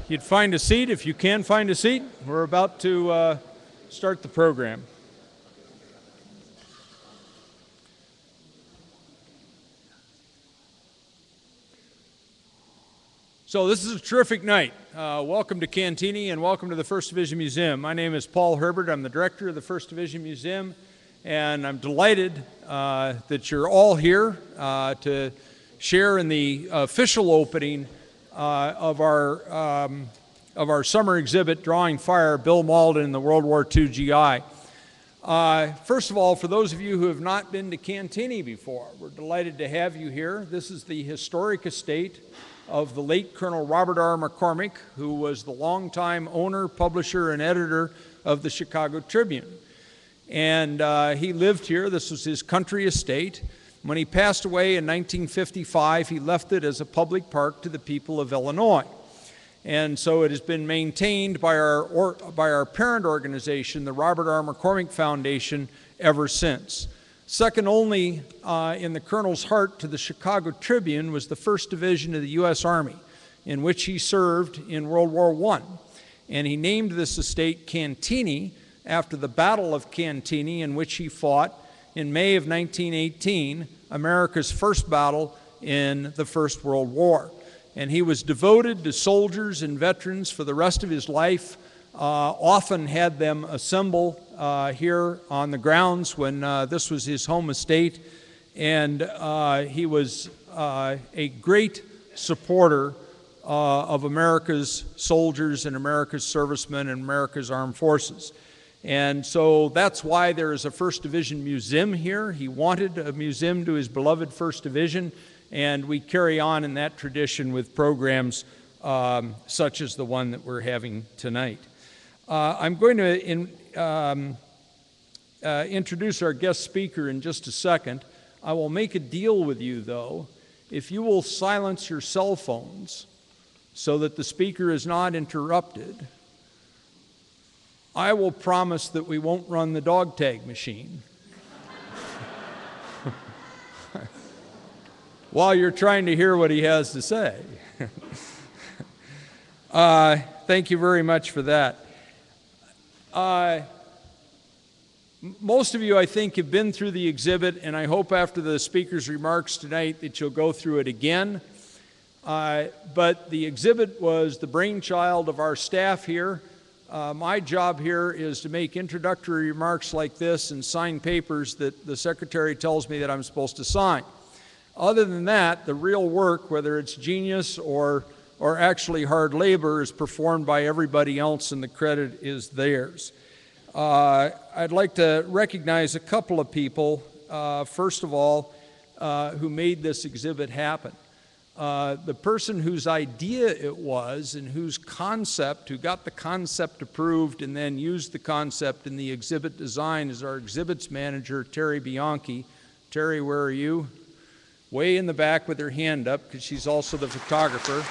you'd find a seat, if you can find a seat. We're about to start the program. So this is a terrific night. Welcome to Cantini and welcome to the First Division Museum. My name is Paul Herbert. I'm the director of the First Division Museum, and I'm delighted that you're all here to share in the official opening of our summer exhibit, Drawing Fire, Bill Malden and the World War II GI. First of all, for those of you who have not been to Cantini before, we're delighted to have you here. This is the historic estate of the late Colonel Robert R. McCormick, who was the longtime owner, publisher, and editor of the Chicago Tribune. And he lived here. This was his country estate. When he passed away in 1955, he left it as a public park to the people of Illinois. And so it has been maintained by our parent organization, the Robert R. McCormick Foundation, ever since. Second only in the Colonel's heart to the Chicago Tribune was the 1st Division of the U.S. Army, in which he served in World War I. And he named this estate Cantini after the Battle of Cantini, in which he fought in May of 1918, America's first battle in the First World War. And he was devoted to soldiers and veterans for the rest of his life, often had them assemble here on the grounds when this was his home estate, and he was a great supporter of America's soldiers and America's servicemen and America's armed forces. And so that's why there is a First Division Museum here. He wanted a museum to his beloved First Division, and we carry on in that tradition with programs such as the one that we're having tonight. I'm going to introduce our guest speaker in just a second. I will make a deal with you, though. If you will silence your cell phones so that the speaker is not interrupted, I will promise that we won't run the dog tag machine while you're trying to hear what he has to say. Thank you very much for that. Most of you, I think, have been through the exhibit, and I hope after the speaker's remarks tonight that you'll go through it again. But the exhibit was the brainchild of our staff here. My job here is to make introductory remarks like this and sign papers that the secretary tells me that I'm supposed to sign. Other than that, the real work, whether it's genius or actually hard labor, is performed by everybody else, and the credit is theirs. I'd like to recognize a couple of people, first of all, who made this exhibit happen. The person whose idea it was and who got the concept approved and then used the concept in the exhibit design is our exhibits manager, Terry Bianchi. Terry, where are you? Way in the back with her hand up, because she's also the photographer.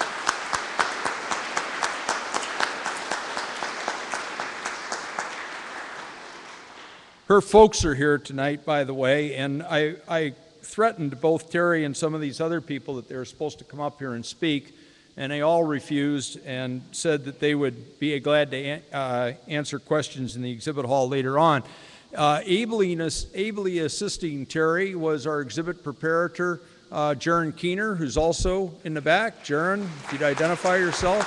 Her folks are here tonight, by the way, and I threatened both Terry and some of these other people that they were supposed to come up here and speak, and they all refused and said that they would be glad to answer questions in the exhibit hall later on. Ably assisting Terry was our exhibit preparator, Jern Keener, who's also in the back. Jern, if you'd identify yourself.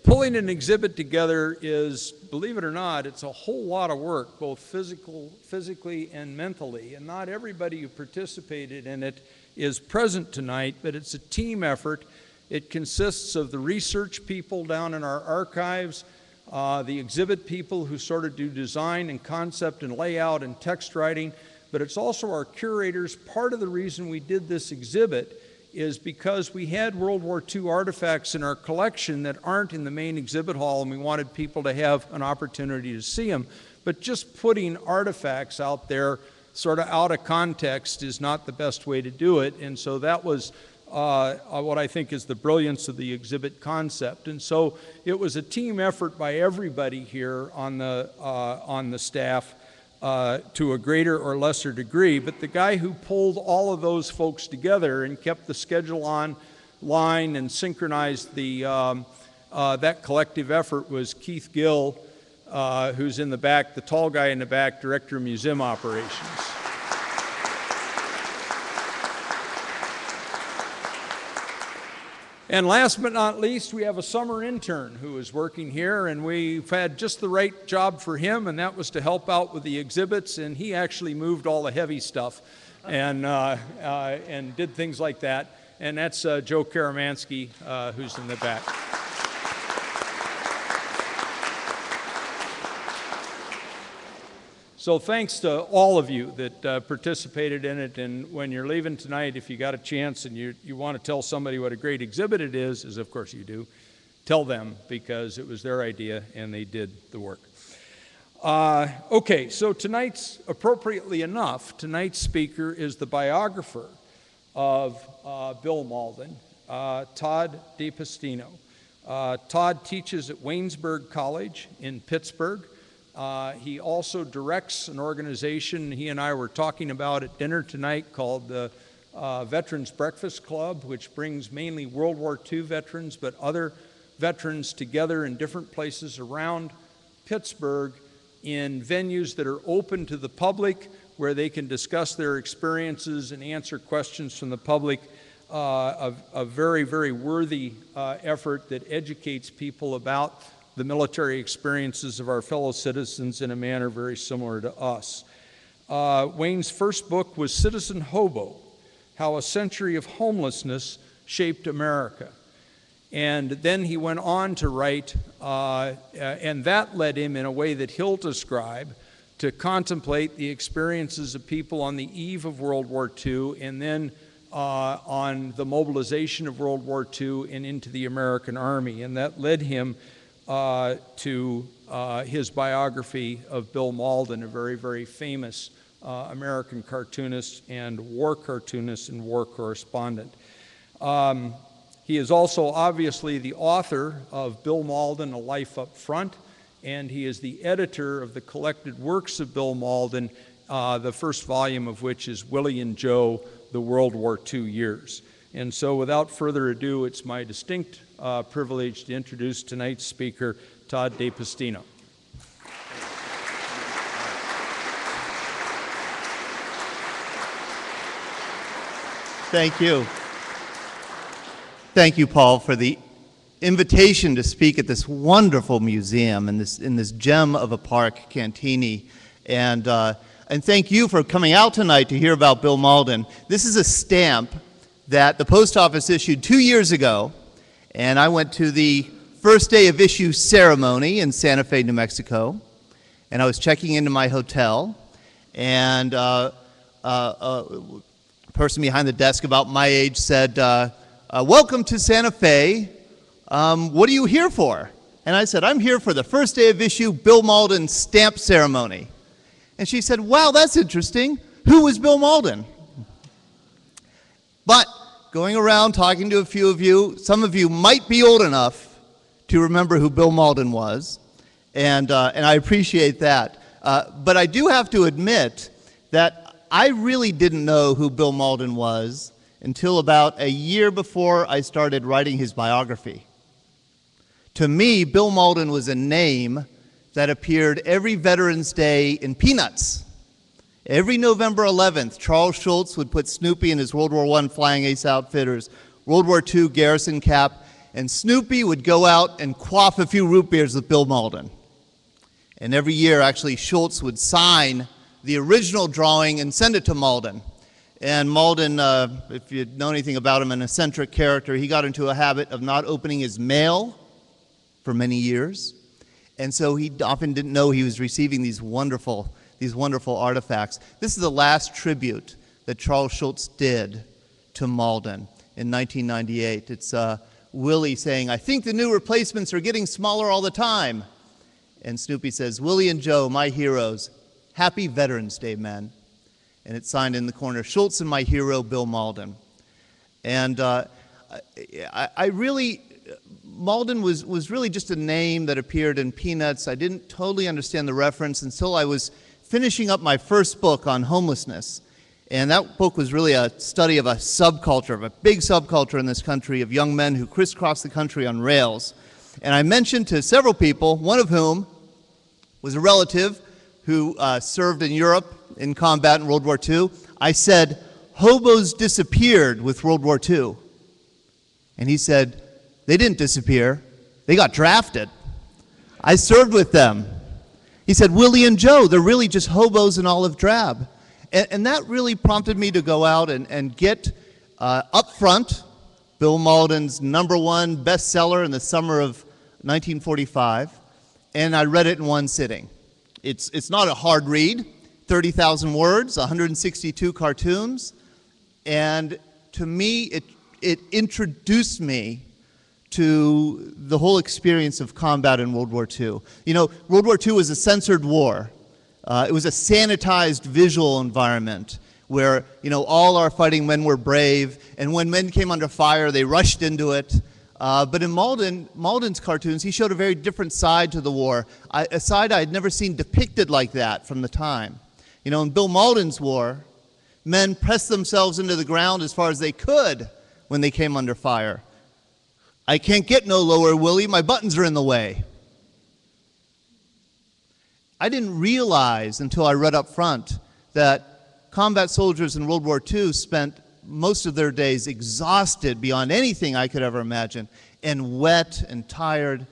Pulling an exhibit together is, believe it or not, it's a whole lot of work, both physically and mentally. And not everybody who participated in it is present tonight, but it's a team effort. It consists of the research people down in our archives, the exhibit people who sort of do design and concept and layout and text writing, but it's also our curators. Part of the reason we did this exhibit is because we had World War II artifacts in our collection that aren't in the main exhibit hall, and we wanted people to have an opportunity to see them. But just putting artifacts out there sort of out of context is not the best way to do it, and so that was what I think is the brilliance of the exhibit concept. And so it was a team effort by everybody here on the staff to a greater or lesser degree, but the guy who pulled all of those folks together and kept the schedule on line and synchronized that collective effort was Keith Gill, who's in the back, the tall guy in the back, Director of Museum Operations. And last but not least, we have a summer intern who is working here, and we've had just the right job for him, and that was to help out with the exhibits, and he actually moved all the heavy stuff and did things like that. And that's Joe Karamansky, who's in the back. So thanks to all of you that participated in it, and when you're leaving tonight, if you got a chance and you want to tell somebody what a great exhibit it is, as of course you do, tell them, because it was their idea and they did the work. Okay, so appropriately enough, tonight's speaker is the biographer of Bill Malden, Todd Pastino. Todd teaches at Waynesburg College in Pittsburgh. He also directs an organization he and I were talking about at dinner tonight called the Veterans Breakfast Club, which brings mainly World War II veterans, but other veterans together in different places around Pittsburgh in venues that are open to the public, where they can discuss their experiences and answer questions from the public. A very, very worthy effort that educates people about the military experiences of our fellow citizens in a manner very similar to us. Wayne's first book was Citizen Hobo: How a Century of Homelessness Shaped America. And then he went on to write, and that led him, in a way that he'll describe, to contemplate the experiences of people on the eve of World War II, and then on the mobilization of World War II and into the American Army. And that led him to his biography of Bill Malden, a very, very famous American cartoonist and war correspondent. He is also obviously the author of Bill Malden, A Life Up Front, and he is the editor of the collected works of Bill Malden, the first volume of which is Willie and Joe, The World War II Years. And so without further ado, it's my distinct privilege to introduce tonight's speaker, Todd Pastino. Thank you. Thank you, Paul, for the invitation to speak at this wonderful museum in this gem of a park, Cantini. And thank you for coming out tonight to hear about Bill Malden. This is a stamp that the post office issued 2 years ago, and I went to the first day of issue ceremony in Santa Fe, New Mexico, and I was checking into my hotel, and a person behind the desk about my age said, "Welcome to Santa Fe. What are you here for?" And I said, "I'm here for the first day of issue Bill Malden stamp ceremony." And she said, "Wow, that's interesting. Who was Bill Malden?" But going around talking to a few of you, some of you might be old enough to remember who Bill Malden was, and I appreciate that. But I do have to admit that I really didn't know who Bill Malden was until about a year before I started writing his biography. To me, Bill Malden was a name that appeared every Veterans Day in Peanuts. Every November 11th, Charles Schulz would put Snoopy in his World War I Flying Ace Outfitters, World War II Garrison cap, and Snoopy would go out and quaff a few root beers with Bill Malden. And every year, actually, Schulz would sign the original drawing and send it to Malden. And Malden, if you know anything about him, an eccentric character, he got into a habit of not opening his mail for many years. And so he often didn't know he was receiving these wonderful artifacts. This is the last tribute that Charles Schulz did to Malden in 1998. It's Willie saying, "I think the new replacements are getting smaller all the time." And Snoopy says, "Willie and Joe, my heroes, happy Veterans Day, men." And it's signed in the corner, "Schulz and my hero, Bill Malden." And Malden was really just a name that appeared in Peanuts. I didn't totally understand the reference until I was finishing up my first book on homelessness. And that book was really a study of a subculture, of a big subculture in this country of young men who crisscross the country on rails. And I mentioned to several people, one of whom was a relative who served in Europe in combat in World War II. I said, hobos disappeared with World War II. And he said, they didn't disappear, they got drafted. I served with them. He said, Willie and Joe, they're really just hobos in olive drab. And that really prompted me to go out and get up front Bill Mauldin's #1 bestseller in the summer of 1945, and I read it in one sitting. It's not a hard read, 30,000 words, 162 cartoons, and to me it introduced me to the whole experience of combat in World War II. You know, World War II was a censored war. It was a sanitized visual environment where, you know, all our fighting men were brave, and when men came under fire, they rushed into it. But in Mauldin's cartoons, he showed a very different side to the war, a side I had never seen depicted like that from the time. You know, in Bill Mauldin's war, men pressed themselves into the ground as far as they could when they came under fire. I can't get no lower, Willie, my buttons are in the way. I didn't realize until I read up front that combat soldiers in World War II spent most of their days exhausted beyond anything I could ever imagine, and wet and tired,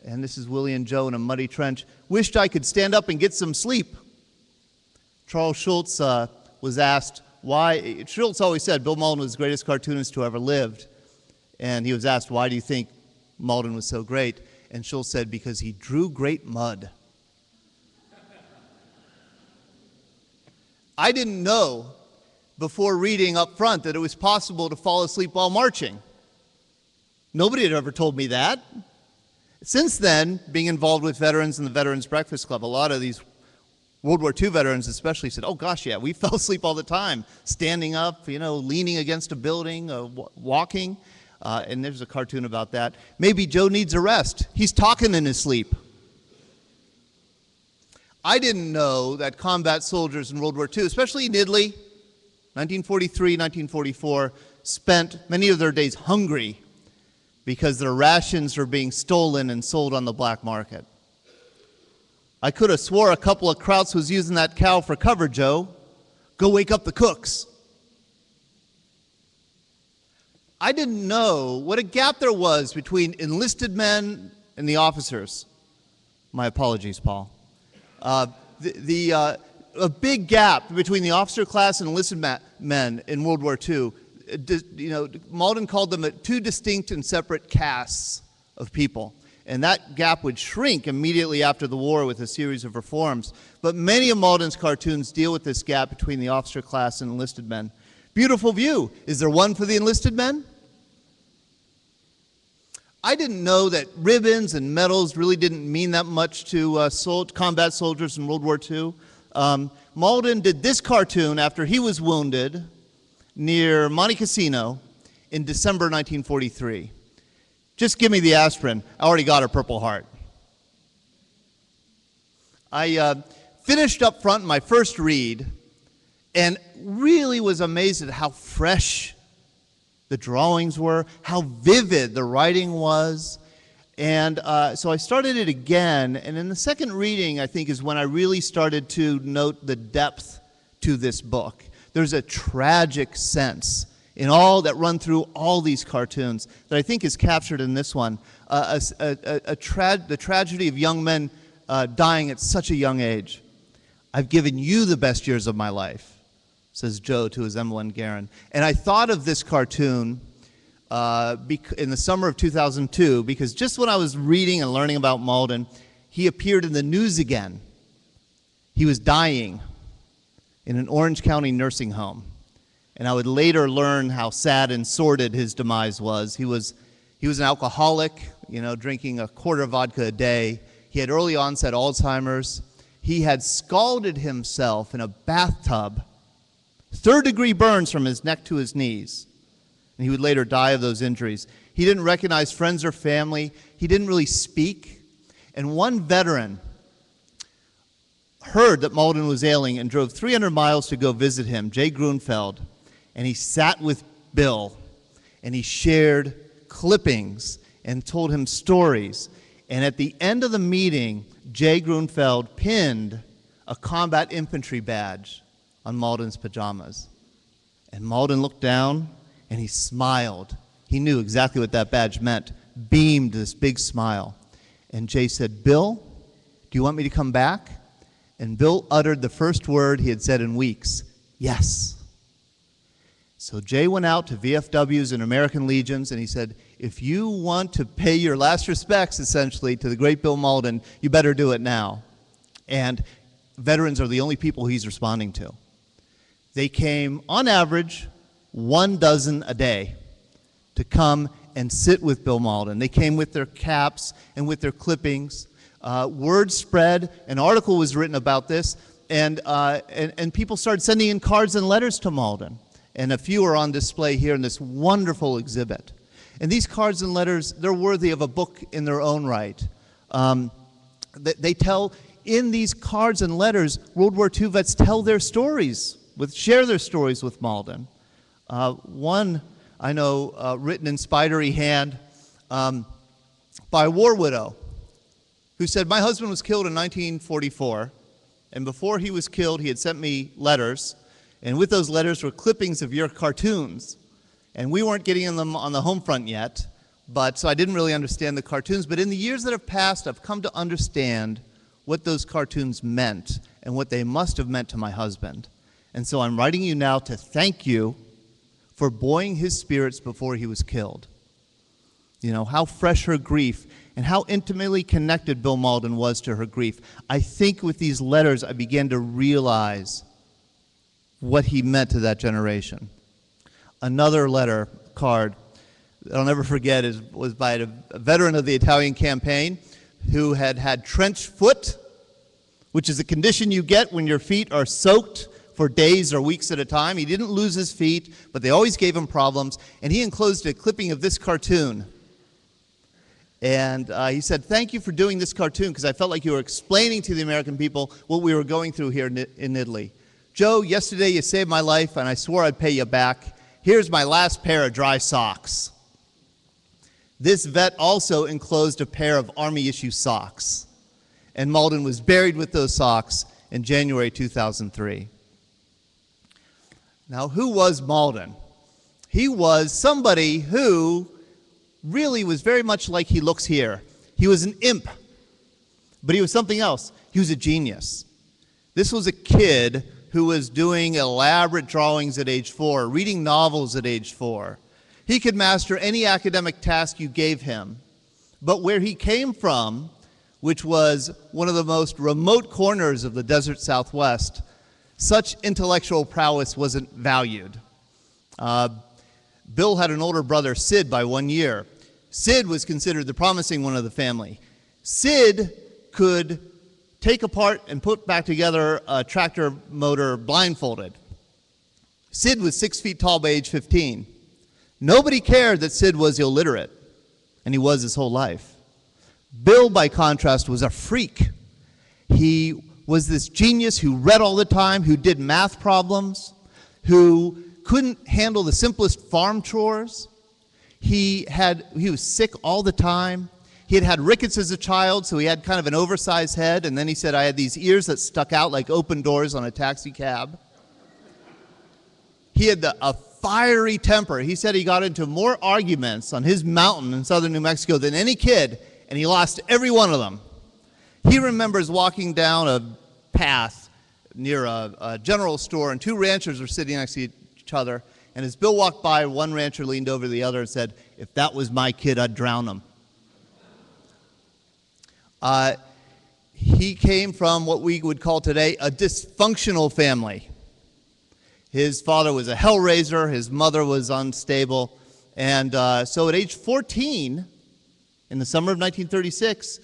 and this is Willie and Joe in a muddy trench, wished I could stand up and get some sleep. Charles Schulz was asked why, Schulz always said Bill Mauldin was the greatest cartoonist who ever lived, and he was asked, why do you think Mauldin was so great? And Schulz said, because he drew great mud. I didn't know before reading up front that it was possible to fall asleep while marching. Nobody had ever told me that. Since then, being involved with veterans in the Veterans Breakfast Club, a lot of these World War II veterans especially said, oh gosh, yeah, we fell asleep all the time, standing up, you know, leaning against a building, walking, and there's a cartoon about that. Maybe Joe needs a rest. He's talking in his sleep. I didn't know that combat soldiers in World War II, especially in Italy, 1943, 1944, spent many of their days hungry because their rations were being stolen and sold on the black market. I could have swore a couple of Krauts was using that cow for cover, Joe. Go wake up the cooks. I didn't know what a gap there was between enlisted men and the officers. My apologies, Paul. A big gap between the officer class and enlisted men in World War II. You know, Malden called them two distinct and separate castes of people. And that gap would shrink immediately after the war with a series of reforms. But many of Mauldin's cartoons deal with this gap between the officer class and enlisted men. Beautiful view. Is there one for the enlisted men? I didn't know that ribbons and medals really didn't mean that much to combat soldiers in World War II. Mauldin did this cartoon after he was wounded near Monte Cassino in December 1943. Just give me the aspirin. I already got a Purple Heart. I finished up front my first read and really was amazed at how fresh the drawings were, how vivid the writing was. And so I started it again, and in the second reading, I think, is when I really started to note the depth to this book. There's a tragic sense in all that run through all these cartoons that I think is captured in this one. The tragedy of young men dying at such a young age. I've given you the best years of my life, says Joe to his Emmeline Guerin. And I thought of this cartoon in the summer of 2002 because just when I was reading and learning about Malden, he appeared in the news again. He was dying in an Orange County nursing home. And I would later learn how sad and sordid his demise was. He was an alcoholic, you know, drinking a quart of vodka a day. He had early onset Alzheimer's. He had scalded himself in a bathtub, third-degree burns from his neck to his knees. And he would later die of those injuries. He didn't recognize friends or family. He didn't really speak. And one veteran heard that Malden was ailing and drove 300 miles to go visit him, Jay Grunfeld, and he sat with Bill, and he shared clippings and told him stories. And at the end of the meeting, Jay Grunfeld pinned a combat infantry badge on Malden's pajamas. And Malden looked down, and he smiled. He knew exactly what that badge meant, beamed this big smile. And Jay said, "Bill, do you want me to come back?" And Bill uttered the first word he had said in weeks, "Yes." So Jay went out to VFWs and American Legions, and he said, "If you want to pay your last respects, essentially, to the great Bill Malden, you better do it now." And veterans are the only people he's responding to. They came, on average, 12 a day to come and sit with Bill Malden. They came with their caps and with their clippings. Word spread, an article was written about this, and people started sending in cards and letters to Malden. And a few are on display here in this wonderful exhibit. And these cards and letters, they're worthy of a book in their own right. They tell, in these cards and letters, World War II vets tell their stories, share their stories with Malden. One, I know, written in spidery hand by a war widow who said, "My husband was killed in 1944, and before he was killed, he had sent me letters, and with those letters were clippings of your cartoons. And we weren't getting them on the home front yet, so I didn't really understand the cartoons. But in the years that have passed, I've come to understand what those cartoons meant and what they must have meant to my husband. And so I'm writing you now to thank you for buoying his spirits before he was killed." You know, how fresh her grief and how intimately connected Bill Malden was to her grief. I think with these letters, I began to realize what he meant to that generation. Another letter card that I'll never forget was by a veteran of the Italian campaign who had had trench foot, which is a condition you get when your feet are soaked for days or weeks at a time. He didn't lose his feet, but they always gave him problems. And he enclosed a clipping of this cartoon. And he said, "Thank you for doing this cartoon, because I felt like you were explaining to the American people what we were going through here in Italy. Joe, yesterday you saved my life, and I swore I'd pay you back. Here's my last pair of dry socks." This vet also enclosed a pair of Army-issue socks. And Malden was buried with those socks in January 2003. Now, who was Malden? He was somebody who really was very much like he looks here. He was an imp, but he was something else. He was a genius. This was a kid who was doing elaborate drawings at age 4, reading novels at age 4. He could master any academic task you gave him. But where he came from, which was one of the most remote corners of the desert Southwest, such intellectual prowess wasn't valued. Bill had an older brother, Sid, by 1 year. Sid was considered the promising one of the family. Sid could take apart and put back together a tractor motor blindfolded. Sid was 6 feet tall by age 15. Nobody cared that Sid was illiterate, and he was his whole life. Bill, by contrast, was a freak. He was this genius who read all the time, who did math problems, who couldn't handle the simplest farm chores. He was sick all the time. He had had rickets as a child, so he had kind of an oversized head, and then he said, "I had these ears that stuck out like open doors on a taxi cab." He had a fiery temper. He said he got into more arguments on his mountain in southern New Mexico than any kid, and he lost every one of them. He remembers walking down a path near a general store, and 2 ranchers were sitting next to each other. And as Bill walked by, one rancher leaned over to the other and said, "If that was my kid, I'd drown him." He came from what we would call today a dysfunctional family. His father was a hellraiser, his mother was unstable, and so at age 14, in the summer of 1936,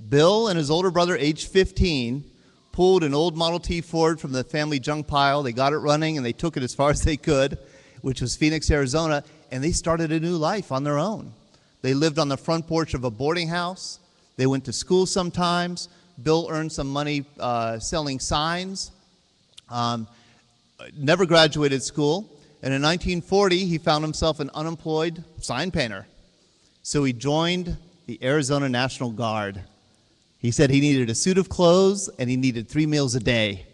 Bill and his older brother, age 15, pulled an old Model T Ford from the family junk pile. They got it running, and they took it as far as they could, which was Phoenix, Arizona, and they started a new life on their own. They lived on the front porch of a boarding house. They went to school sometimes, Bill earned some money selling signs, never graduated school, and in 1940 he found himself an unemployed sign painter. So he joined the Arizona National Guard. He said he needed a suit of clothes and he needed 3 meals a day.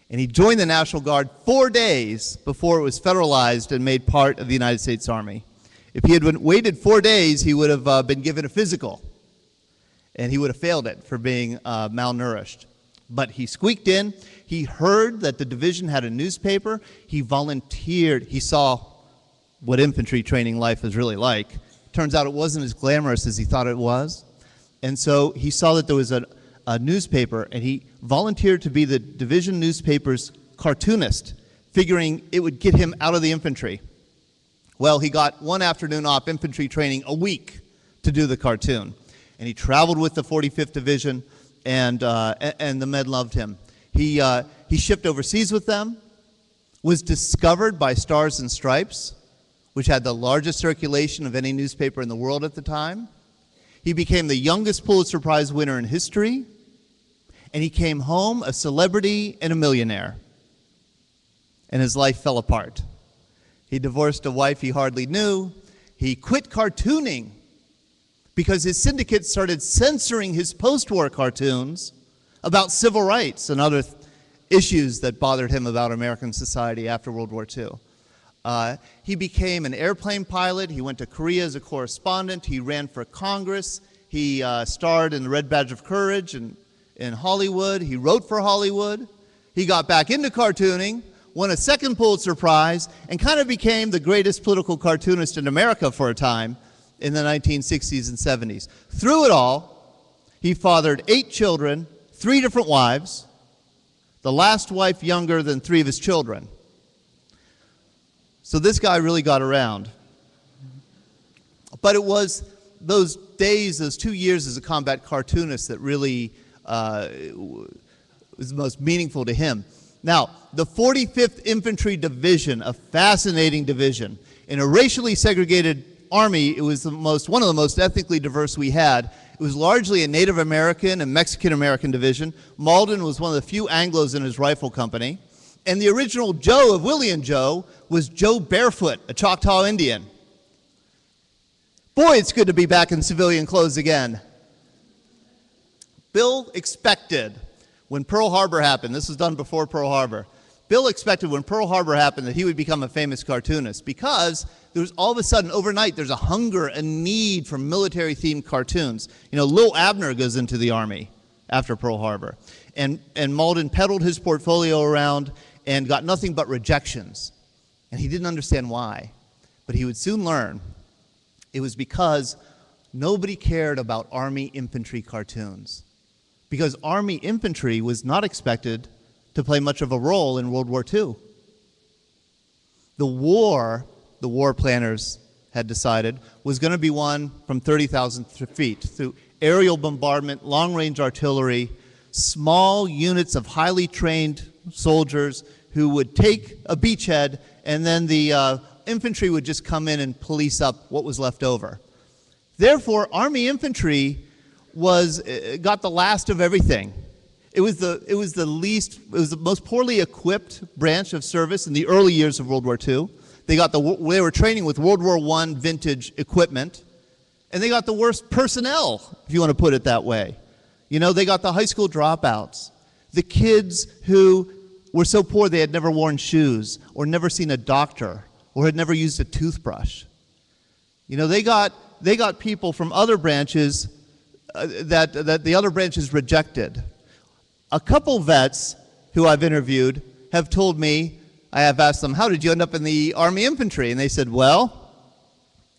And he joined the National Guard 4 days before it was federalized and made part of the United States Army. If he had waited 4 days, he would have been given a physical, and he would have failed it for being malnourished. But he squeaked in. He heard that the division had a newspaper. He volunteered. He saw what infantry training life is really like. Turns out it wasn't as glamorous as he thought it was. And so he saw that there was a newspaper, and he volunteered to be the division newspaper's cartoonist, figuring it would get him out of the infantry. Well, he got one afternoon off infantry training a week to do the cartoon. And he traveled with the 45th Division, and the men loved him. He shipped overseas with them, was discovered by Stars and Stripes, which had the largest circulation of any newspaper in the world at the time. He became the youngest Pulitzer Prize winner in history, and he came home a celebrity and a millionaire. And his life fell apart. He divorced a wife he hardly knew. He quit cartooning because his syndicate started censoring his post-war cartoons about civil rights and other issues that bothered him about American society after World War II. He became an airplane pilot. He went to Korea as a correspondent. He ran for Congress. He starred in the Red Badge of Courage in Hollywood. He wrote for Hollywood. He got back into cartooning, won a second Pulitzer Prize, and kind of became the greatest political cartoonist in America for a time in the 1960s and 70s. Through it all, he fathered 8 children, 3 different wives, the last wife younger than 3 of his children. So this guy really got around. But it was those days, those 2 years as a combat cartoonist that really was the most meaningful to him. Now, the 45th Infantry Division, a fascinating division. In a racially segregated army, it was one of the most ethnically diverse we had. It was largely a Native American and Mexican American division. Malden was one of the few Anglos in his rifle company. And the original Joe of Willie and Joe was Joe Barefoot, a Choctaw Indian. Boy, it's good to be back in civilian clothes again. Bill expected when Pearl Harbor happened, this was done before Pearl Harbor, Bill expected when Pearl Harbor happened that he would become a famous cartoonist because there was all of a sudden, overnight, there's a hunger, a need for military-themed cartoons. You know, Lil Abner goes into the Army after Pearl Harbor. And Malden peddled his portfolio around and got nothing but rejections. And he didn't understand why. But he would soon learn it was because nobody cared about Army infantry cartoons. Because Army infantry was not expected to play much of a role in World War II. The war planners had decided, was going to be won from 30,000 feet through aerial bombardment, long-range artillery, small units of highly trained soldiers who would take a beachhead, and then the infantry would just come in and police up what was left over. Therefore, Army infantry got the last of everything. It was the most poorly equipped branch of service in the early years of World War II. They were training with World War I vintage equipment, and they got the worst personnel, if you want to put it that way. You know, they got the high school dropouts, the kids who were so poor they had never worn shoes or never seen a doctor or had never used a toothbrush. You know, they got people from other branches that the other branches rejected. A couple vets who I've interviewed have told me, I have asked them, how did you end up in the Army infantry? And they said, well,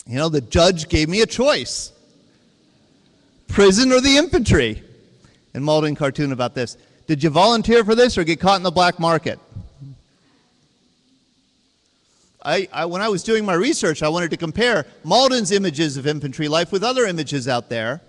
you know, the judge gave me a choice. Prison or the infantry? And Mauldin cartoon about this. Did you volunteer for this or get caught in the black market? When I was doing my research, I wanted to compare Mauldin's images of infantry life with other images out there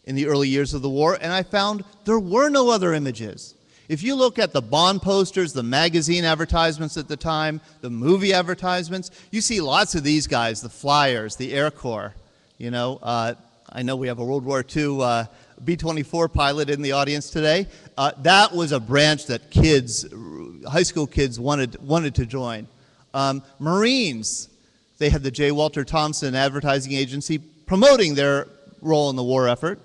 in the early years of the war, and I found there were no other images. If you look at the Bond posters, the magazine advertisements at the time, the movie advertisements, you see lots of these guys, the Flyers, the Air Corps. You know, I know we have a World War II B-24 pilot in the audience today. That was a branch that kids, high school kids, wanted to join. Marines, they had the J. Walter Thompson advertising agency promoting their role in the war effort.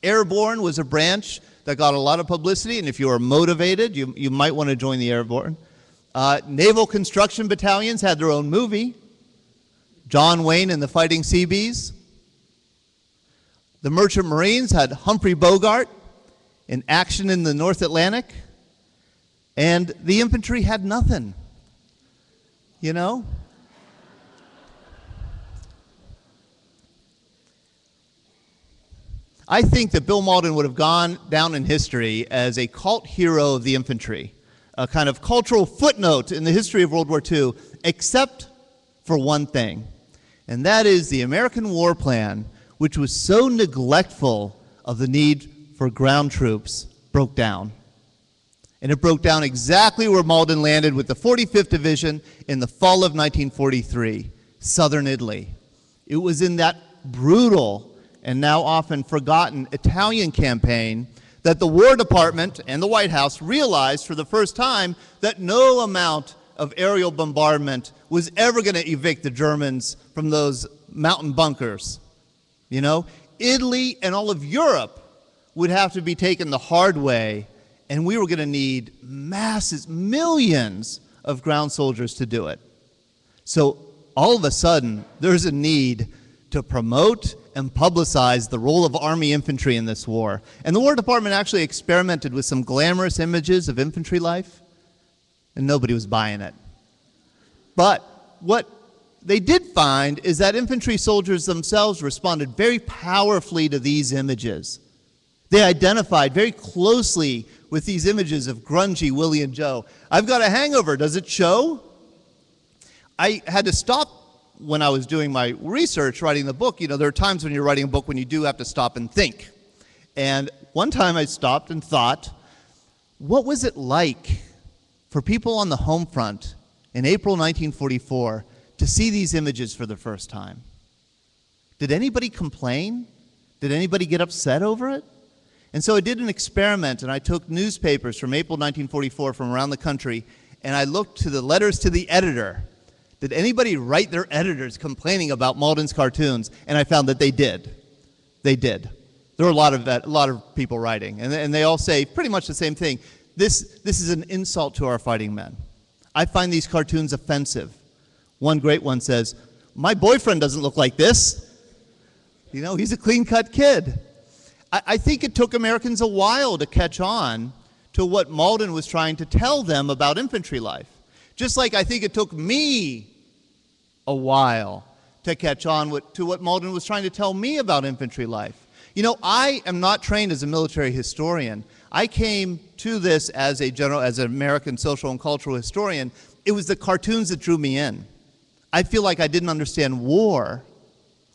Airborne was a branch that got a lot of publicity, and if you were motivated, you might want to join the Airborne. Naval construction battalions had their own movie, John Wayne and the Fighting Seabees. The Merchant Marines had Humphrey Bogart in Action in the North Atlantic, and the infantry had nothing, you know? I think that Bill Mauldin would have gone down in history as a cult hero of the infantry, a kind of cultural footnote in the history of World War II, except for one thing, and that is the American war plan, which was so neglectful of the need for ground troops, broke down. And it broke down exactly where Malden landed with the 45th Division in the fall of 1943, southern Italy. It was in that brutal and now often forgotten Italian campaign that the War Department and the White House realized for the first time that no amount of aerial bombardment was ever going to evict the Germans from those mountain bunkers. You know, Italy and all of Europe would have to be taken the hard way, and we were going to need masses, millions of ground soldiers to do it. So all of a sudden, there's a need to promote and publicize the role of Army infantry in this war. And the War Department actually experimented with some glamorous images of infantry life, and nobody was buying it. But what they did find is that infantry soldiers themselves responded very powerfully to these images. They identified very closely with these images of grungy Willie and Joe. I've got a hangover, does it show? I had to stop when I was doing my research, writing the book. You know, there are times when you're writing a book when you do have to stop and think. And one time I stopped and thought, what was it like for people on the home front in April 1944 to see these images for the first time? Did anybody complain? Did anybody get upset over it? And so I did an experiment, and I took newspapers from April 1944 from around the country, and I looked to the letters to the editor. Did anybody write their editors complaining about Mauldin's cartoons? And I found that they did. They did. There were a lot of people writing, and they all say pretty much the same thing. This is an insult to our fighting men. I find these cartoons offensive. One great one says, "My boyfriend doesn't look like this. You know, he's a clean-cut kid." I think it took Americans a while to catch on to what Malden was trying to tell them about infantry life. Just like I think it took me a while to catch on to what Malden was trying to tell me about infantry life. You know, I am not trained as a military historian. I came to this as an American social and cultural historian. It was the cartoons that drew me in. I feel like I didn't understand war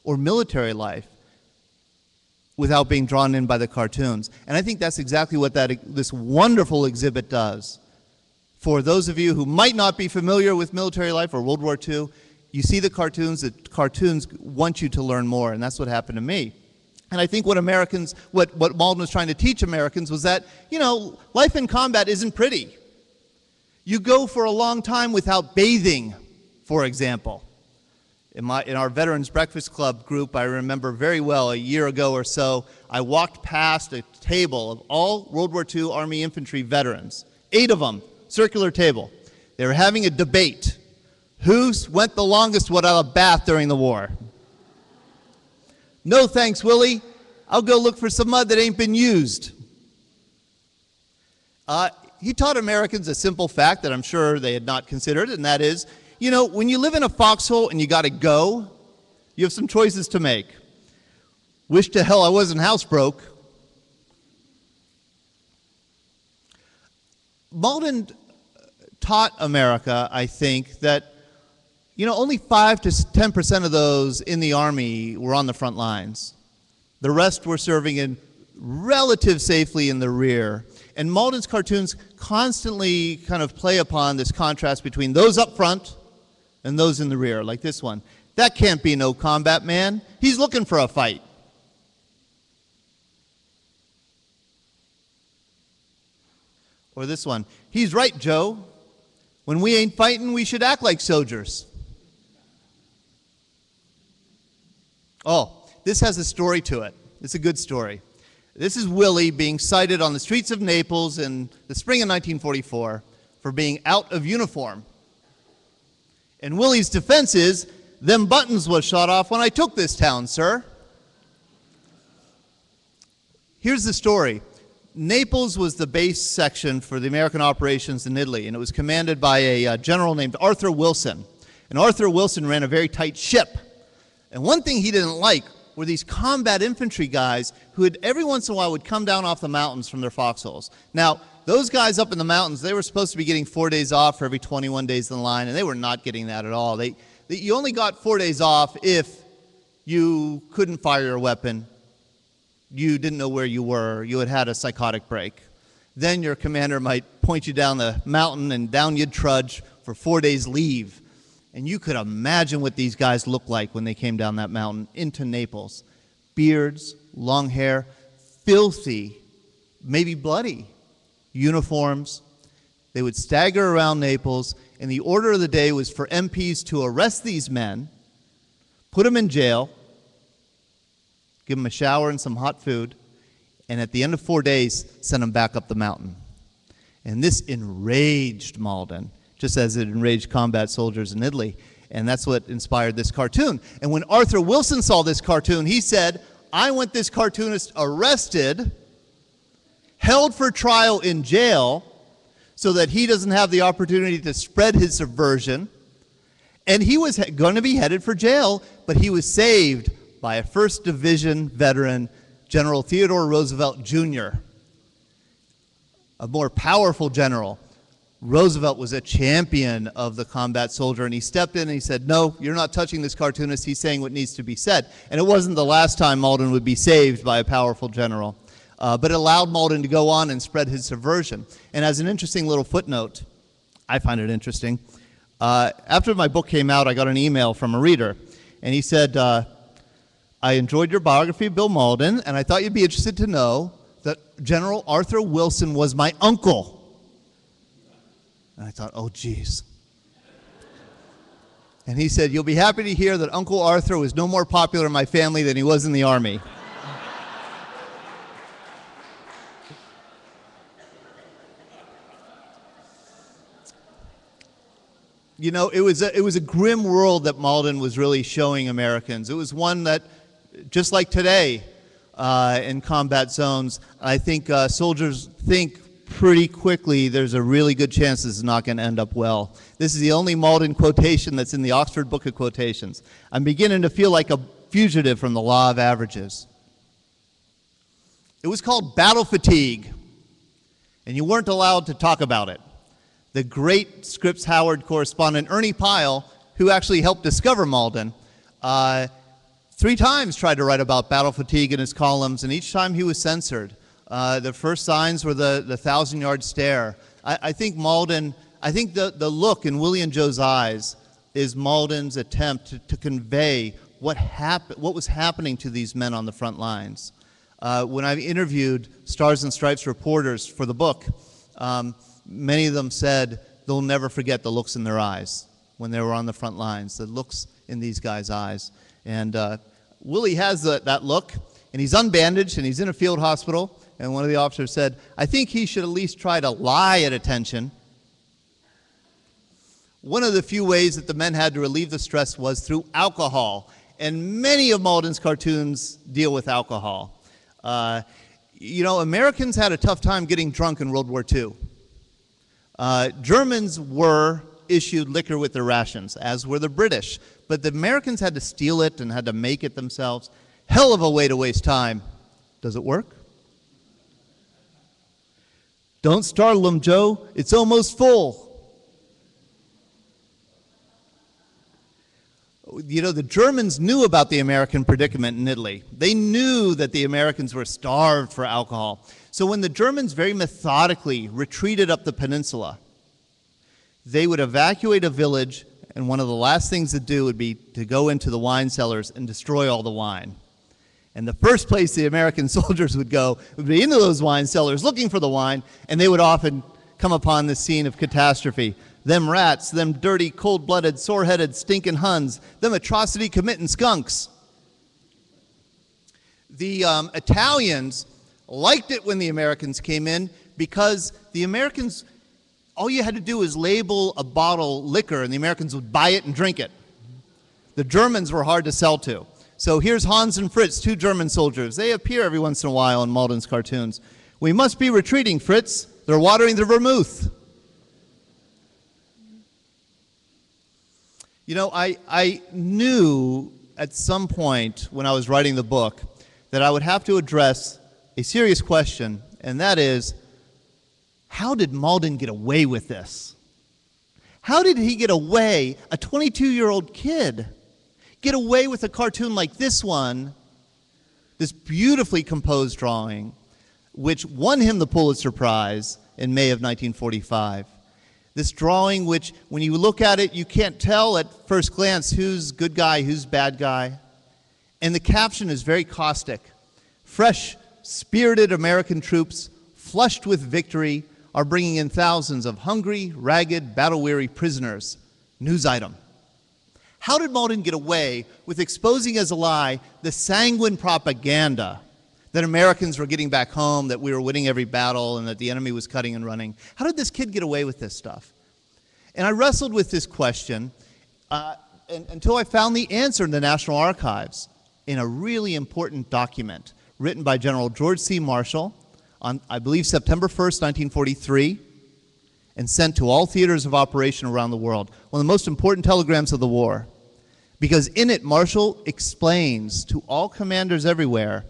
or military life without being drawn in by the cartoons. And I think that's exactly what this wonderful exhibit does. For those of you who might not be familiar with military life or World War II, you see the cartoons want you to learn more, and that's what happened to me. And I think what Malden was trying to teach Americans was that, you know, life in combat isn't pretty. You go for a long time without bathing, for example. In our Veterans Breakfast Club group, I remember very well a year ago or so, I walked past a table of all World War II Army infantry veterans, 8 of them, circular table. They were having a debate. Who went the longest without a bath during the war? No thanks, Willie. I'll go look for some mud that ain't been used. He taught Americans a simple fact that I'm sure they had not considered, and that is, you know, when you live in a foxhole and you got to go, you have some choices to make. Wish to hell I wasn't housebroke. Malden taught America, I think, that, you know, only 5 to 10% of those in the Army were on the front lines. The rest were serving in relative safely in the rear. And Malden's cartoons constantly kind of play upon this contrast between those up front and those in the rear, like this one. That can't be no combat man. He's looking for a fight. Or this one, he's right, Joe. When we ain't fighting, we should act like soldiers. Oh, this has a story to it. It's a good story. This is Willie being cited on the streets of Naples in the spring of 1944 for being out of uniform. And Willie's defense is, them buttons was shot off when I took this town, sir. Here's the story. Naples was the base section for the American operations in Italy, and it was commanded by a general named Arthur Wilson. And Arthur Wilson ran a very tight ship. And one thing he didn't like were these combat infantry guys who had every once in a while would come down off the mountains from their foxholes. Now, those guys up in the mountains, they were supposed to be getting 4 days off for every 21 days in line, and they were not getting that at all. You only got 4 days off if you couldn't fire your weapon, you didn't know where you were, you had had a psychotic break. Then your commander might point you down the mountain and down you'd trudge for 4 days leave. And you could imagine what these guys looked like when they came down that mountain into Naples. Beards, long hair, filthy, maybe bloody uniforms. They would stagger around Naples, and the order of the day was for MPs to arrest these men, put them in jail, give them a shower and some hot food, and at the end of 4 days, send them back up the mountain. And this enraged Malden, just as it enraged combat soldiers in Italy. And that's what inspired this cartoon. And when Arthur Wilson saw this cartoon, he said, I want this cartoonist arrested, held for trial in jail, so that he doesn't have the opportunity to spread his subversion. And he was going to be headed for jail, but he was saved by a 1st Division veteran, General Theodore Roosevelt Jr., a more powerful general. Roosevelt was a champion of the combat soldier, and he stepped in and he said, no, you're not touching this cartoonist. He's saying what needs to be said. And it wasn't the last time Malden would be saved by a powerful general, but it allowed Malden to go on and spread his subversion. And as an interesting little footnote, I find it interesting, after my book came out, I got an email from a reader, and he said, I enjoyed your biography of Bill Malden, and I thought you'd be interested to know that General Arthur Wilson was my uncle. And I thought, oh, geez. And he said, you'll be happy to hear that Uncle Arthur was no more popular in my family than he was in the Army. You know, it was a grim world that Malden was really showing Americans. It was one that, just like today in combat zones, I think soldiers think pretty quickly there's a really good chance this is not going to end up well. This is the only Malden quotation that's in the Oxford Book of Quotations. I'm beginning to feel like a fugitive from the law of averages. It was called battle fatigue, and you weren't allowed to talk about it. The great Scripps Howard correspondent Ernie Pyle, who actually helped discover Malden, 3 times tried to write about battle fatigue in his columns, and each time he was censored. The first signs were the 1,000-yard stare. I think Malden, I think the look in Willie and Joe's eyes is Malden's attempt to convey what was happening to these men on the front lines. When I've interviewed Stars and Stripes reporters for the book, many of them said they'll never forget the looks in their eyes when they were on the front lines, the looks in these guys' eyes. And Willie has that look, and he's unbandaged, and he's in a field hospital, and one of the officers said, I think he should at least try to lie at attention. One of the few ways that the men had to relieve the stress was through alcohol, and many of Malden's cartoons deal with alcohol. You know, Americans had a tough time getting drunk in World War II. Germans were issued liquor with their rations, as were the British, but the Americans had to steal it and had to make it themselves. Hell of a way to waste time. Does it work? Don't startle them, Joe. It's almost full. You know, the Germans knew about the American predicament in Italy. They knew that the Americans were starved for alcohol. So when the Germans very methodically retreated up the peninsula, they would evacuate a village, and one of the last things to do would be to go into the wine cellars and destroy all the wine. And the first place the American soldiers would go would be into those wine cellars looking for the wine, and they would often come upon the scene of catastrophe. Them rats, them dirty, cold-blooded, sore-headed, stinking Huns, them atrocity-committing skunks. The Italians liked it when the Americans came in because the Americans, all you had to do was label a bottle liquor and the Americans would buy it and drink it. The Germans were hard to sell to. So here's Hans and Fritz, two German soldiers. They appear every once in a while in Mauldin's cartoons. We must be retreating, Fritz. They're watering the vermouth. You know, I knew at some point when I was writing the book that I would have to address a serious question, and that is, how did Malden get away with this? How did he get away, a 22-year-old kid, get away with a cartoon like this one, this beautifully composed drawing, which won him the Pulitzer Prize in May of 1945. This drawing which, when you look at it, you can't tell at first glance who's good guy, who's bad guy. And the caption is very caustic. Fresh, spirited American troops, flushed with victory, are bringing in thousands of hungry, ragged, battle-weary prisoners. News item. How did Malden get away with exposing as a lie the sanguine propaganda that Americans were getting back home, that we were winning every battle, and that the enemy was cutting and running? How did this kid get away with this stuff? And I wrestled with this question until I found the answer in the National Archives in a really important document written by General George C. Marshall on, I believe, September 1st, 1943, and sent to all theaters of operation around the world. One of the most important telegrams of the war. Because in it, Marshall explains to all commanders everywhere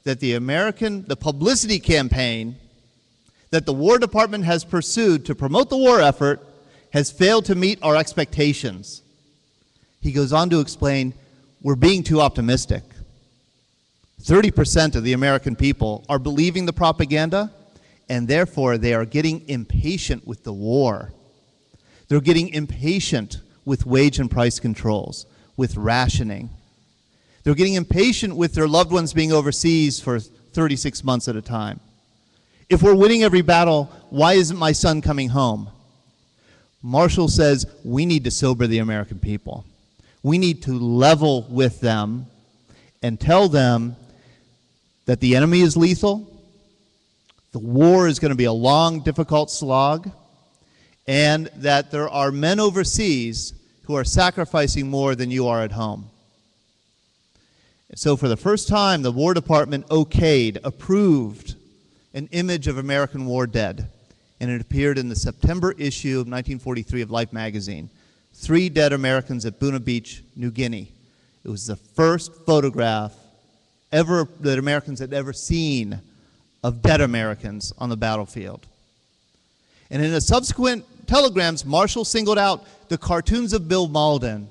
that the publicity campaign that the War Department has pursued to promote the war effort has failed to meet our expectations. He goes on to explain, we're being too optimistic. 30% of the American people are believing the propaganda, and therefore they are getting impatient with the war. They're getting impatient with wage and price controls, with rationing. They're getting impatient with their loved ones being overseas for 36 months at a time. If we're winning every battle, why isn't my son coming home? Marshall says we need to sober the American people. We need to level with them and tell them that the enemy is lethal, the war is going to be a long, difficult slog, and that there are men overseas who are sacrificing more than you are at home. So for the first time, the War Department approved an image of American war dead, and it appeared in the September issue of 1943 of Life magazine. 3 dead Americans at Buna Beach, New Guinea. It was the first photograph ever that Americans had ever seen of dead Americans on the battlefield. And in the subsequent telegrams, Marshall singled out the cartoons of Bill Malden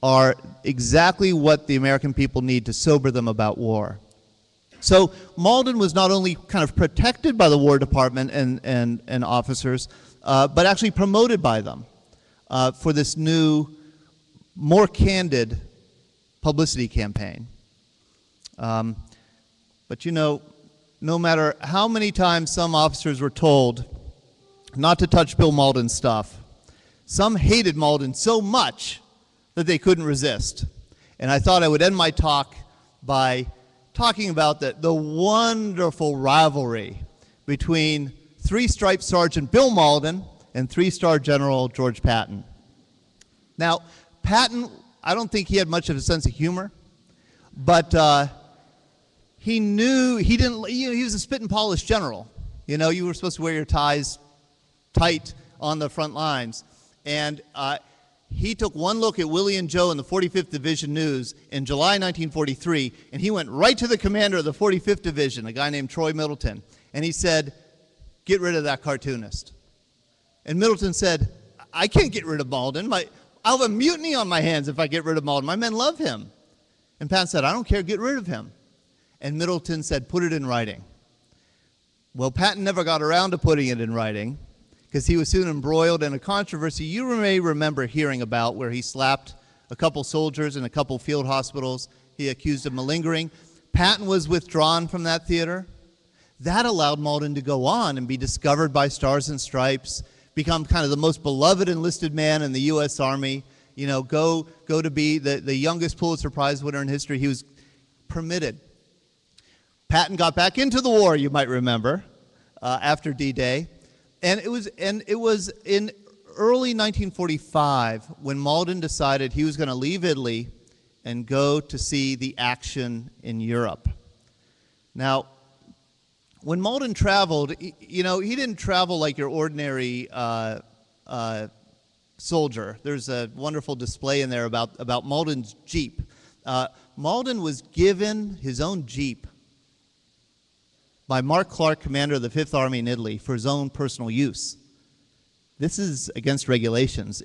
are exactly what the American people need to sober them about war. So Malden was not only kind of protected by the War Department and officers, but actually promoted by them for this new, more candid publicity campaign. But you know, no matter how many times some officers were told not to touch Bill Malden's stuff, some hated Malden so much that they couldn't resist. And I thought I would end my talk by talking about the wonderful rivalry between 3-Stripe Sergeant Bill Malden and 3-Star General George Patton. Now, Patton, I don't think he had much of a sense of humor, but he was a spit and polish general. You know, you were supposed to wear your ties tight on the front lines. And he took one look at Willie and Joe in the 45th Division News in July 1943, and he went right to the commander of the 45th Division, a guy named Troy Middleton, and he said, "Get rid of that cartoonist." And Middleton said, "I can't get rid of Malden. I'll have a mutiny on my hands if I get rid of Malden. My men love him." And Patton said, "I don't care, get rid of him." And Middleton said, "Put it in writing." Well, Patton never got around to putting it in writing, because he was soon embroiled in a controversy you may remember hearing about, where he slapped a couple soldiers in a couple field hospitals. He accused of malingering. Patton was withdrawn from that theater. That allowed Malden to go on and be discovered by Stars and Stripes, become kind of the most beloved enlisted man in the U.S. Army, you know, go to be the youngest Pulitzer Prize winner in history. He was permitted. Patton got back into the war, you might remember, after D-Day. And it was in early 1945 when Malden decided he was going to leave Italy and go to see the action in Europe. Now, when Malden traveled, you know, he didn't travel like your ordinary soldier. There's a wonderful display in there about Malden's Jeep. Malden was given his own Jeep by Mark Clark, commander of the Fifth Army in Italy, for his own personal use. This is against regulations.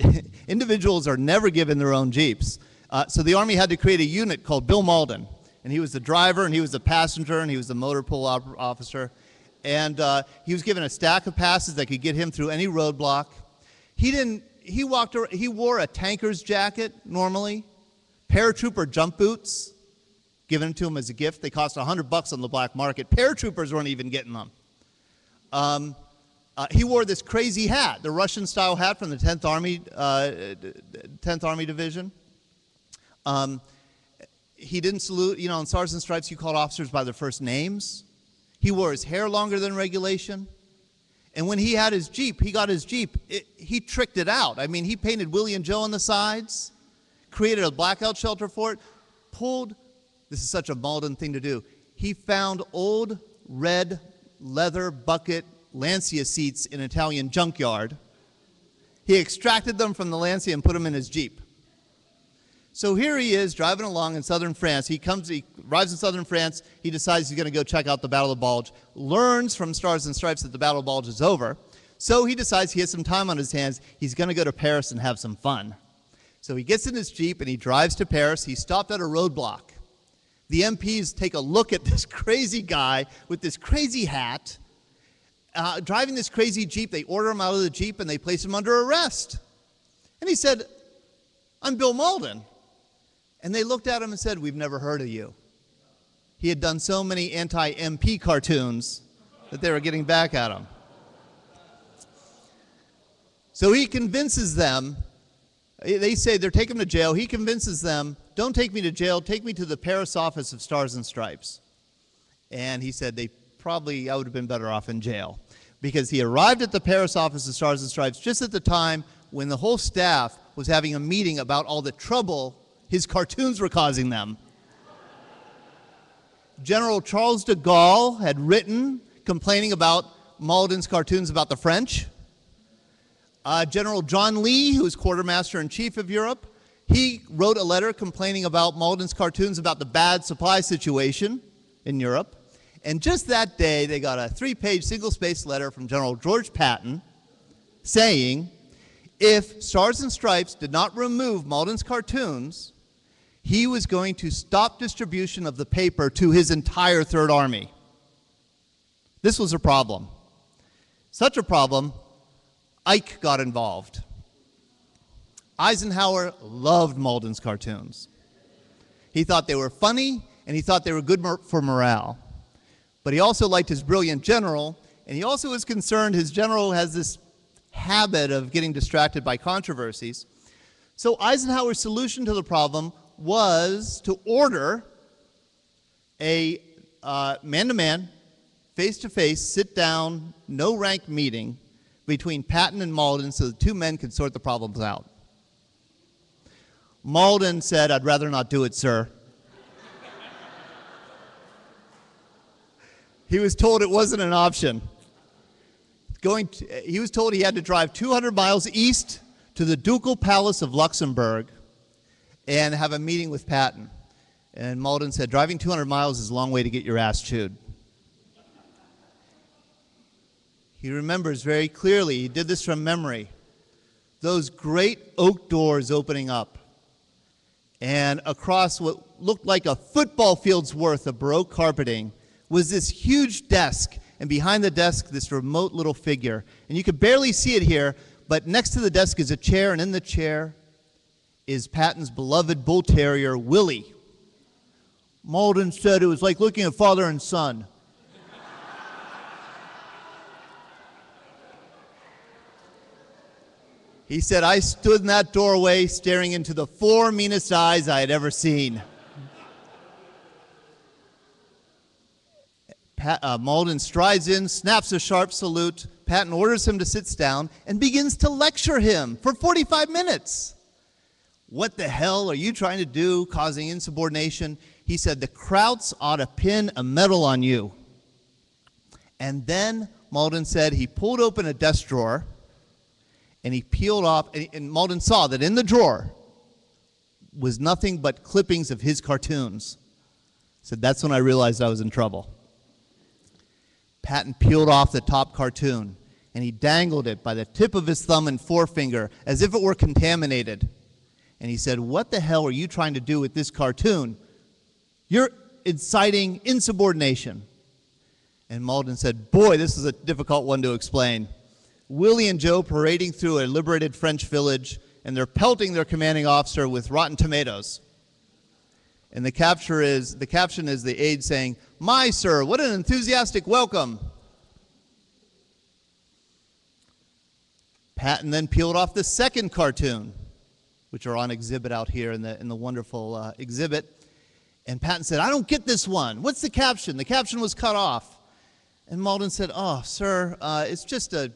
Individuals are never given their own Jeeps. So the Army had to create a unit called Bill Malden. And he was the driver, and he was the passenger, and he was the motor pool officer. And he was given a stack of passes that could get him through any roadblock. He wore a tanker's jacket normally, paratrooper jump boots, given to him as a gift. They cost $100 on the black market. Paratroopers weren't even getting them. He wore this crazy hat, the Russian-style hat from the 10th Army Division. He didn't salute, you know, on Stars and Stripes, you called officers by their first names. He wore his hair longer than regulation. And when he had his Jeep, he got his Jeep, he tricked it out. I mean, he painted Willie and Joe on the sides, created a blackout shelter for it, this is such a Malden thing to do, he found old red leather bucket Lancia seats in an Italian junkyard. He extracted them from the Lancia and put them in his Jeep. So here he is driving along in southern France. He arrives in southern France. He decides he's going to go check out the Battle of the Bulge, learns from Stars and Stripes that the Battle of the Bulge is over. So he decides he has some time on his hands. He's going to go to Paris and have some fun. So he gets in his Jeep and he drives to Paris. He stopped at a roadblock. The MPs take a look at this crazy guy with this crazy hat, driving this crazy Jeep. They order him out of the Jeep and they place him under arrest. And he said, "I'm Bill Malden." And they looked at him and said, "We've never heard of you." He had done so many anti-MP cartoons that they were getting back at him. So he convinces them, they say they're taking him to jail. He convinces them, "Don't take me to jail, take me to the Paris office of Stars and Stripes." And he said I would have been better off in jail, because he arrived at the Paris office of Stars and Stripes just at the time when the whole staff was having a meeting about all the trouble his cartoons were causing them. General Charles de Gaulle had written complaining about Malden's cartoons about the French. General John Lee, who was quartermaster-in-chief of Europe, he wrote a letter complaining about Malden's cartoons about the bad supply situation in Europe. And just that day, they got a 3-page single-spaced letter from General George Patton saying, if Stars and Stripes did not remove Malden's cartoons, he was going to stop distribution of the paper to his entire Third Army. This was a problem. Such a problem, Ike got involved. Eisenhower loved Malden's cartoons. He thought they were funny, and he thought they were good for morale. But he also liked his brilliant general, and he also was concerned his general has this habit of getting distracted by controversies. So Eisenhower's solution to the problem was to order a man-to-man, face-to-face, sit-down, no-rank meeting between Patton and Malden so the two men could sort the problems out. Malden said, "I'd rather not do it, sir." He was told it wasn't an option. He was told he had to drive 200 miles east to the Ducal Palace of Luxembourg and have a meeting with Patton. And Malden said, "Driving 200 miles is a long way to get your ass chewed." He remembers very clearly, he did this from memory, those great oak doors opening up. And across what looked like a football field's worth of Baroque carpeting was this huge desk. And behind the desk, this remote little figure. And you could barely see it here, but next to the desk is a chair, and in the chair is Patton's beloved bull terrier, Willie. Malden said it was like looking at father and son. He said, I stood in that doorway staring into the 4 meanest eyes I had ever seen. Malden strides in, snaps a sharp salute. Patton orders him to sit down and begins to lecture him for 45 minutes. What the hell are you trying to do, causing insubordination? He said, the Krauts ought to pin a medal on you. And then Malden said he pulled open a desk drawer and he peeled off, and Malden saw that in the drawer was nothing but clippings of his cartoons. He said, that's when I realized I was in trouble. Patton peeled off the top cartoon, and he dangled it by the tip of his thumb and forefinger as if it were contaminated. And he said, what the hell are you trying to do with this cartoon? You're inciting insubordination. And Malden said, boy, this is a difficult one to explain. Willie and Joe parading through a liberated French village, and they're pelting their commanding officer with rotten tomatoes. And the caption is the aide saying, my sir, what an enthusiastic welcome. Patton then peeled off the second cartoon, which are on exhibit out here in the wonderful exhibit. And Patton said, I don't get this one. What's the caption? The caption was cut off. And Malden said, oh, sir, it's just a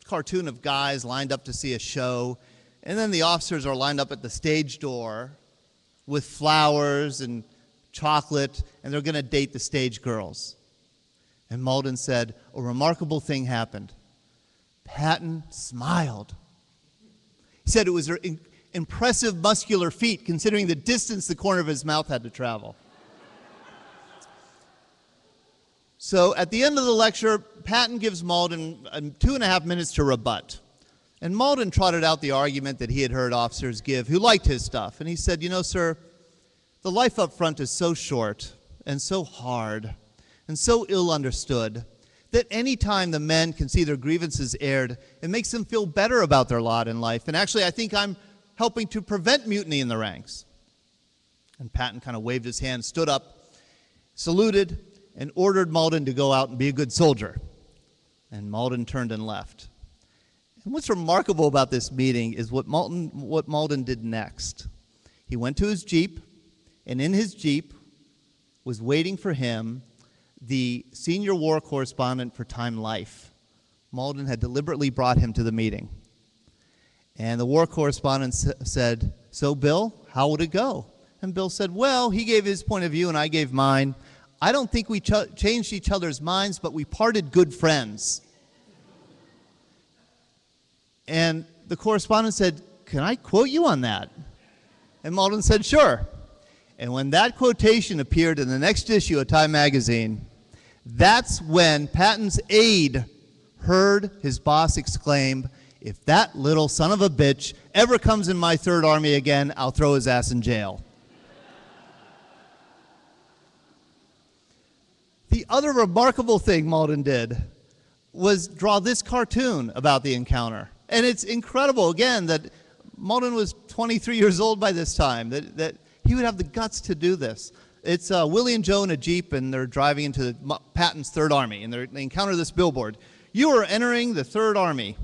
cartoon of guys lined up to see a show. And then the officers are lined up at the stage door with flowers and chocolate, and they're going to date the stage girls. And Malden said, a remarkable thing happened. Patton smiled. He said it was an impressive muscular feat considering the distance the corner of his mouth had to travel. So at the end of the lecture, Patton gives Malden 2.5 minutes to rebut. And Malden trotted out the argument that he had heard officers give who liked his stuff. And he said, you know, sir, the life up front is so short and so hard and so ill understood that any time the men can see their grievances aired, it makes them feel better about their lot in life. And actually, I think I'm helping to prevent mutiny in the ranks. And Patton kind of waved his hand, stood up, saluted, and ordered Malden to go out and be a good soldier. And Malden turned and left. And what's remarkable about this meeting is what Malden did next. He went to his Jeep, and in his Jeep was waiting for him the senior war correspondent for Time Life. Malden had deliberately brought him to the meeting. And the war correspondent said, so Bill, how would it go? And Bill said, well, he gave his point of view and I gave mine. I don't think we changed each other's minds, but we parted good friends. And the correspondent said, can I quote you on that? And Malden said, sure. And when that quotation appeared in the next issue of Time magazine, that's when Patton's aide heard his boss exclaim, if that little son of a bitch ever comes in my Third Army again, I'll throw his ass in jail. The other remarkable thing Malden did was draw this cartoon about the encounter. And it's incredible, again, that Malden was 23 years old by this time, that he would have the guts to do this. It's Willie and Joe in a Jeep, and they're driving into Patton's Third Army, and they encounter this billboard. You are entering the Third Army.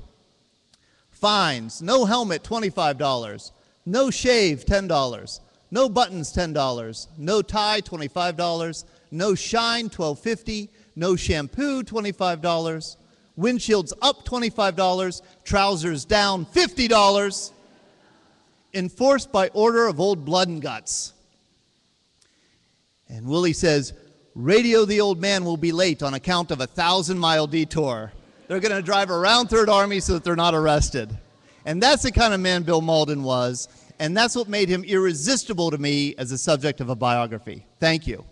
Fines, no helmet, $25. No shave, $10. No buttons, $10. No tie, $25. No shine, $12.50. No shampoo, $25. Windshields up, $25. Trousers down, $50. Enforced by order of old Blood and Guts. And Willie says, radio the old man will be late on account of a 1,000-mile detour. They're going to drive around Third Army so that they're not arrested. And that's the kind of man Bill Mauldin was, and that's what made him irresistible to me as a subject of a biography. Thank you.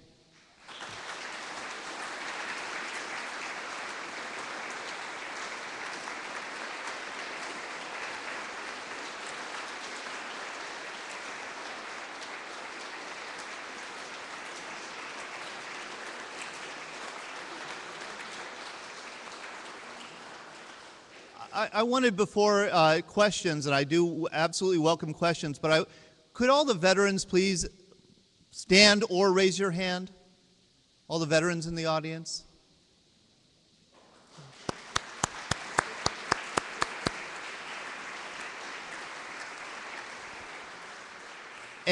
I wanted before questions, and I do absolutely welcome questions, but could all the veterans please stand or raise your hand? All the veterans in the audience?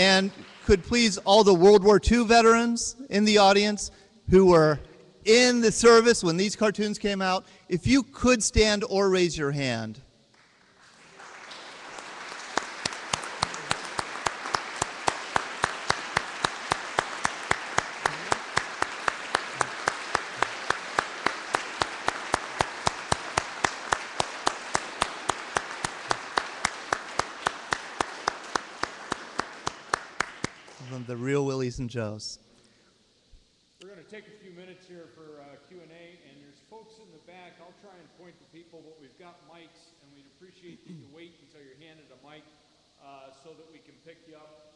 And could please all the World War II veterans in the audience who were in the service when these cartoons came out, if you could stand or raise your hand. The real Willies and Joes. We're going to take a few minutes here for Q&A, and there's folks in the back. I'll try and point to people, but we've got mics, and we'd appreciate that you wait until you're handed a mic so that we can pick you up.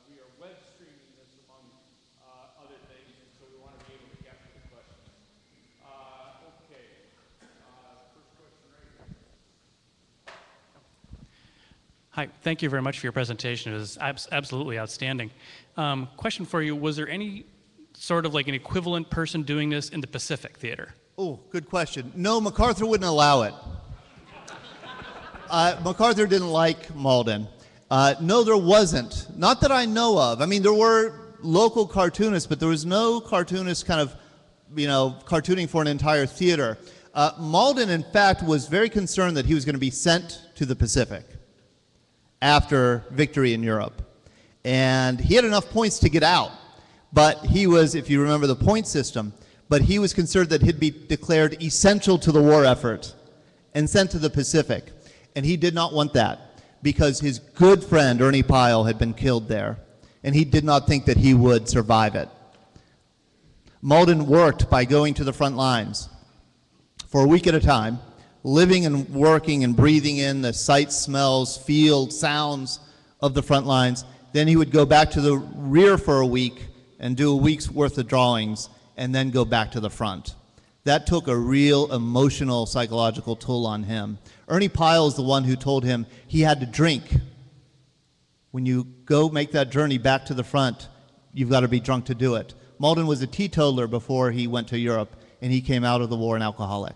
We are web streaming this among other things, and so we want to be able to capture the questions. Okay. First question right here. Hi, thank you very much for your presentation. It was absolutely outstanding. Question for you, was there any sort of like an equivalent person doing this in the Pacific Theater? Oh, good question. No, MacArthur wouldn't allow it. MacArthur didn't like Malden. No, there wasn't. Not that I know of. I mean, there were local cartoonists, but there was no cartoonist kind of, cartooning for an entire theater. Malden, in fact, was very concerned that he was going to be sent to the Pacific after victory in Europe. And he had enough points to get out, but he was, if you remember the point system, but he was concerned that he'd be declared essential to the war effort and sent to the Pacific. And he did not want that because his good friend Ernie Pyle had been killed there, and he did not think that he would survive it. Malden worked by going to the front lines for a week at a time, living and working and breathing in the sights, smells, feels, sounds of the front lines. Then he would go back to the rear for a week and do a week's worth of drawings and then go back to the front. That took a real emotional, psychological toll on him. Ernie Pyle is the one who told him he had to drink. When you go make that journey back to the front, you've got to be drunk to do it. Malden was a teetotaler before he went to Europe, and he came out of the war an alcoholic.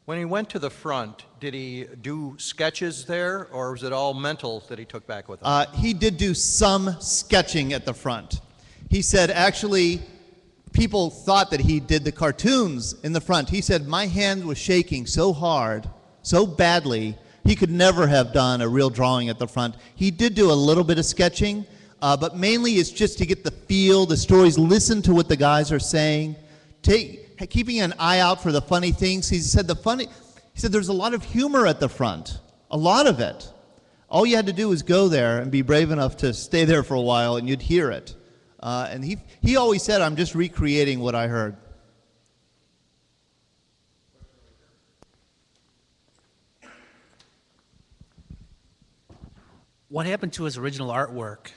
When he went to the front, did he do sketches there, or was it all mental that he took back with him? He did do some sketching at the front. He said, actually, people thought that he did the cartoons in the front. He said, my hand was shaking so hard, so badly, he could never have done a real drawing at the front. He did do a little bit of sketching, but mainly it's just to get the feel, the stories, listen to what the guys are saying, keeping an eye out for the funny things. He said there's a lot of humor at the front, a lot of it. All you had to do was go there and be brave enough to stay there for a while, and you'd hear it. And he always said, I'm just recreating what I heard. What happened to his original artwork?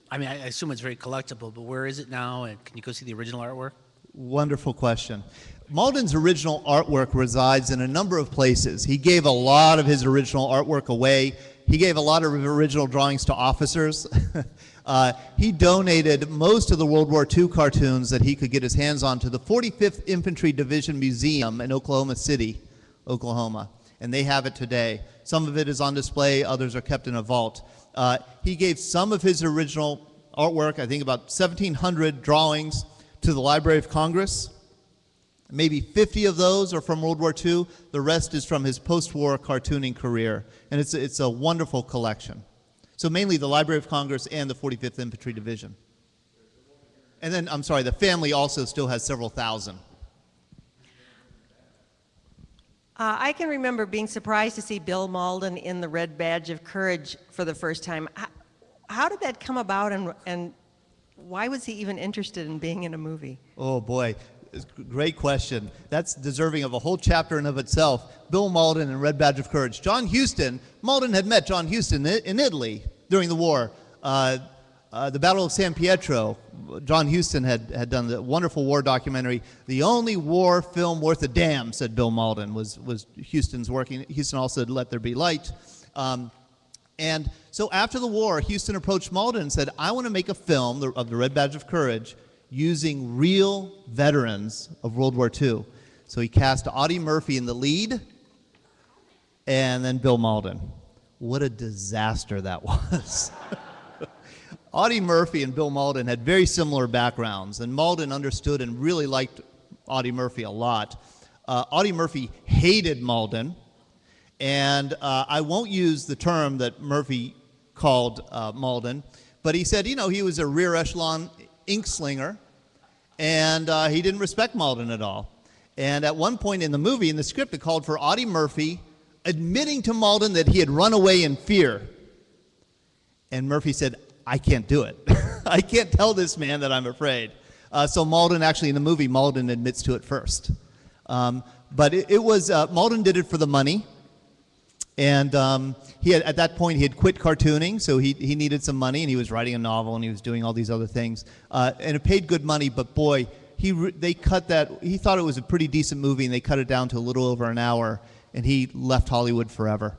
I assume it's very collectible, but where is it now? And can you go see the original artwork? Wonderful question. Malden's original artwork resides in a number of places. He gave a lot of his original artwork away. He gave a lot of original drawings to officers. He donated most of the World War II cartoons that he could get his hands on to the 45th Infantry Division Museum in Oklahoma City, Oklahoma, and they have it today. Some of it is on display, others are kept in a vault. He gave some of his original artwork, I think about 1,700 drawings, to the Library of Congress. Maybe 50 of those are from World War II. The rest is from his post-war cartooning career, and it's a wonderful collection. So mainly the Library of Congress and the 45th Infantry Division. And then, I'm sorry, the family also still has several thousand. I can remember being surprised to see Bill Malden in the Red Badge of Courage for the first time. How did that come about, and why was he even interested in being in a movie? Oh boy, great question. That's deserving of a whole chapter in of itself. Bill Malden and Red Badge of Courage. John Huston, Malden had met John Huston in Italy during the war. The Battle of San Pietro, John Huston had done the wonderful war documentary. The only war film worth a damn, said Bill Malden, was Huston's working. Huston also did Let There Be Light. And so after the war, Huston approached Malden and said, I want to make a film of the Red Badge of Courage using real veterans of World War II. So he cast Audie Murphy in the lead, and then Bill Malden. What a disaster that was. Audie Murphy and Bill Malden had very similar backgrounds, and Malden understood and really liked Audie Murphy a lot. Audie Murphy hated Malden, and I won't use the term that Murphy called Malden, but he said, you know, he was a rear echelon ink slinger, and he didn't respect Malden at all. And at one point in the movie, in the script, it called for Audie Murphy admitting to Malden that he had run away in fear. And Murphy said, I can't do it. I can't tell this man that I'm afraid. So Malden, actually in the movie, Malden admits to it first. But it was, Malden did it for the money. And he had, at that point, he had quit cartooning, so he needed some money, and he was writing a novel, and he was doing all these other things. And it paid good money, but boy, they cut that. He thought it was a pretty decent movie, and they cut it down to a little over an hour, and he left Hollywood forever.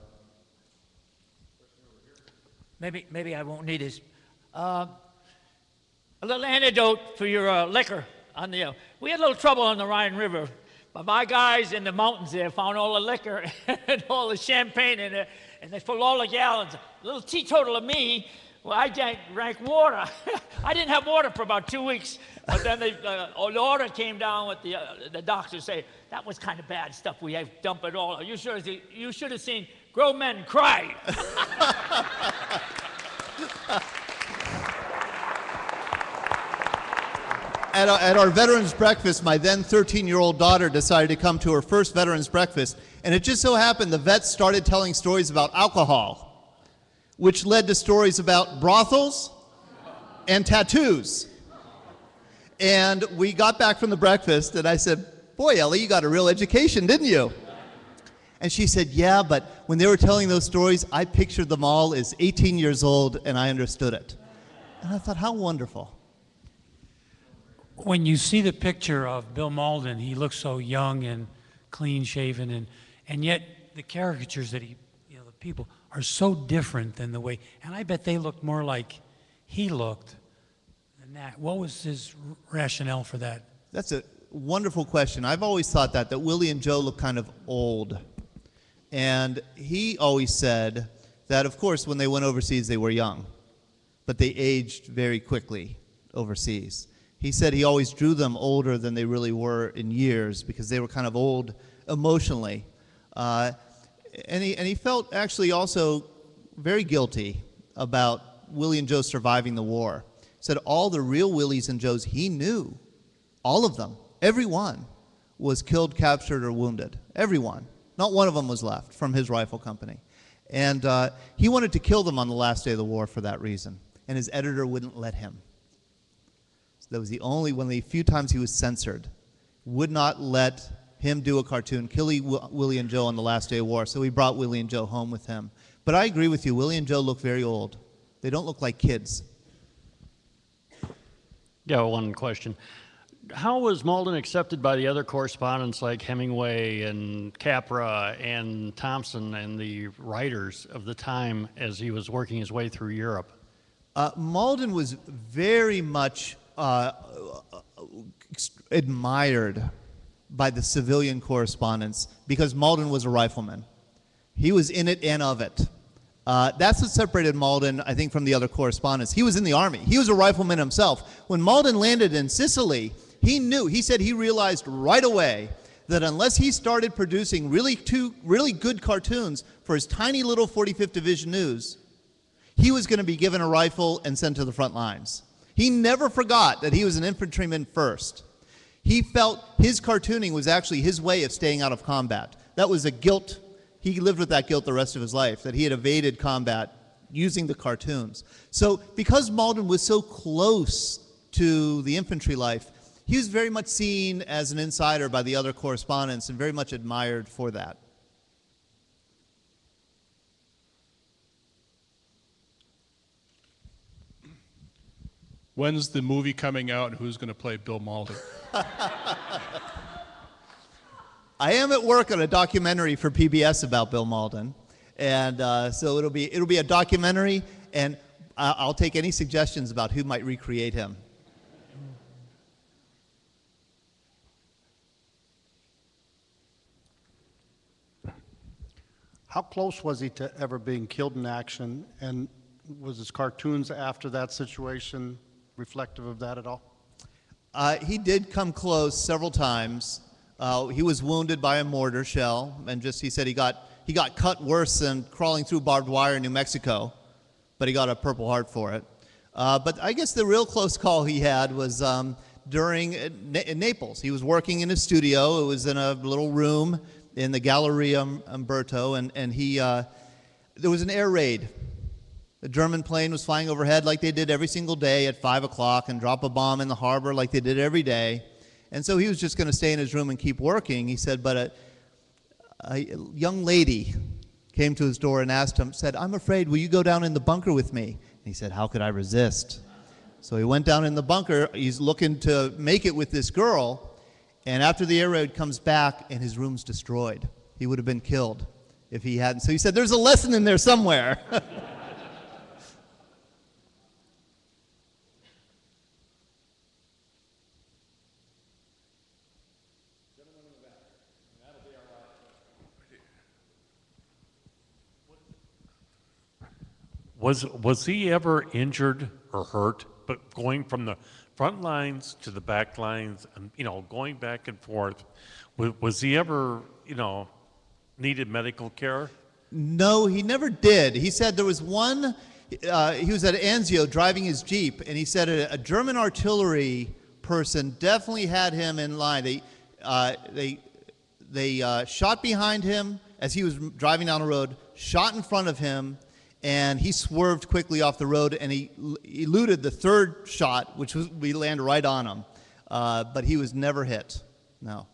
Maybe I won't need this. A little antidote for your liquor. We had a little trouble on the Rhine River, but my guys in the mountains there found all the liquor and all the champagne in it, and they filled all the gallons. A little teetotaler me, well, I drank water. I didn't have water for about 2 weeks, but then the order came down with the doctor say, that was kind of bad stuff. We have to dump it all. You should have seen grown men cry. At our veterans breakfast, my then 13-year-old daughter decided to come to her first veterans breakfast, and it just so happened the vets started telling stories about alcohol, which led to stories about brothels and tattoos. And we got back from the breakfast, and I said, boy, Ellie, you got a real education, didn't you? And she said, yeah, but when they were telling those stories, I pictured them all as 18 years old, and I understood it. And I thought, how wonderful. When you see the picture of Bill Malden, he looks so young and clean-shaven, and yet the caricatures that the people are so different than the way, and I bet they look more like he looked than that. What was his rationale for that? That's a wonderful question. I've always thought that Willie and Joe look kind of old. And he always said that, of course, when they went overseas, they were young, but they aged very quickly overseas. He said he always drew them older than they really were in years because they were kind of old emotionally. And he felt actually also very guilty about Willie and Joe surviving the war. He said all the real Willies and Joes he knew, all of them, every one, was killed, captured, or wounded. Everyone. Not one of them was left from his rifle company. And he wanted to kill them on the last day of the war for that reason. And his editor wouldn't let him. That was one of the few times he was censored. Would not let him do a cartoon, killing Willie and Joe on the last day of war. So he brought Willie and Joe home with him. But I agree with you, Willie and Joe look very old. They don't look like kids. Yeah, one question. How was Malden accepted by the other correspondents like Hemingway and Capra and Thompson and the writers of the time as he was working his way through Europe? Malden was very much admired by the civilian correspondents because Malden was a rifleman. He was in it and of it. That's what separated Malden, I think, from the other correspondents. He was in the army. He was a rifleman himself. When Malden landed in Sicily, he said he realized right away that unless he started producing really good cartoons for his tiny little 45th Division News, he was going to be given a rifle and sent to the front lines. He never forgot that he was an infantryman first. He felt his cartooning was actually his way of staying out of combat. That was a guilt. He lived with that guilt the rest of his life, that he had evaded combat using the cartoons. So because Malden was so close to the infantry life, he was very much seen as an insider by the other correspondents and very much admired for that. When's the movie coming out and who's going to play Bill Malden? I am at work on a documentary for PBS about Bill Malden, and so it'll be a documentary, and I'll take any suggestions about who might recreate him. How close was he to ever being killed in action, and was his cartoons after that situation reflective of that at all? He did come close several times. He was wounded by a mortar shell, and he said he got cut worse than crawling through barbed wire in New Mexico, but he got a Purple Heart for it. But I guess the real close call he had was during in Naples. He was working in a studio. It was in a little room in the Galleria Umberto, and there was an air raid. A German plane was flying overhead like they did every single day at 5 o'clock and drop a bomb in the harbor like they did every day. And so he was just going to stay in his room and keep working. He said, but a young lady came to his door and asked him, said, "I'm afraid, will you go down in the bunker with me?" And he said, "How could I resist?" So he went down in the bunker. He's looking to make it with this girl. And after the air raid comes back, and his room's destroyed. He would have been killed if he hadn't. So he said, there's a lesson in there somewhere. Was he ever injured or hurt, but going from the front lines to the back lines and, going back and forth, was he ever, needed medical care? No, he never did. He said there was one, he was at Anzio driving his Jeep, and he said a German artillery person definitely had him in line. They shot behind him as he was driving down the road, shot in front of him, and he swerved quickly off the road, and he eluded the third shot, which we landed right on him. But he was never hit. No.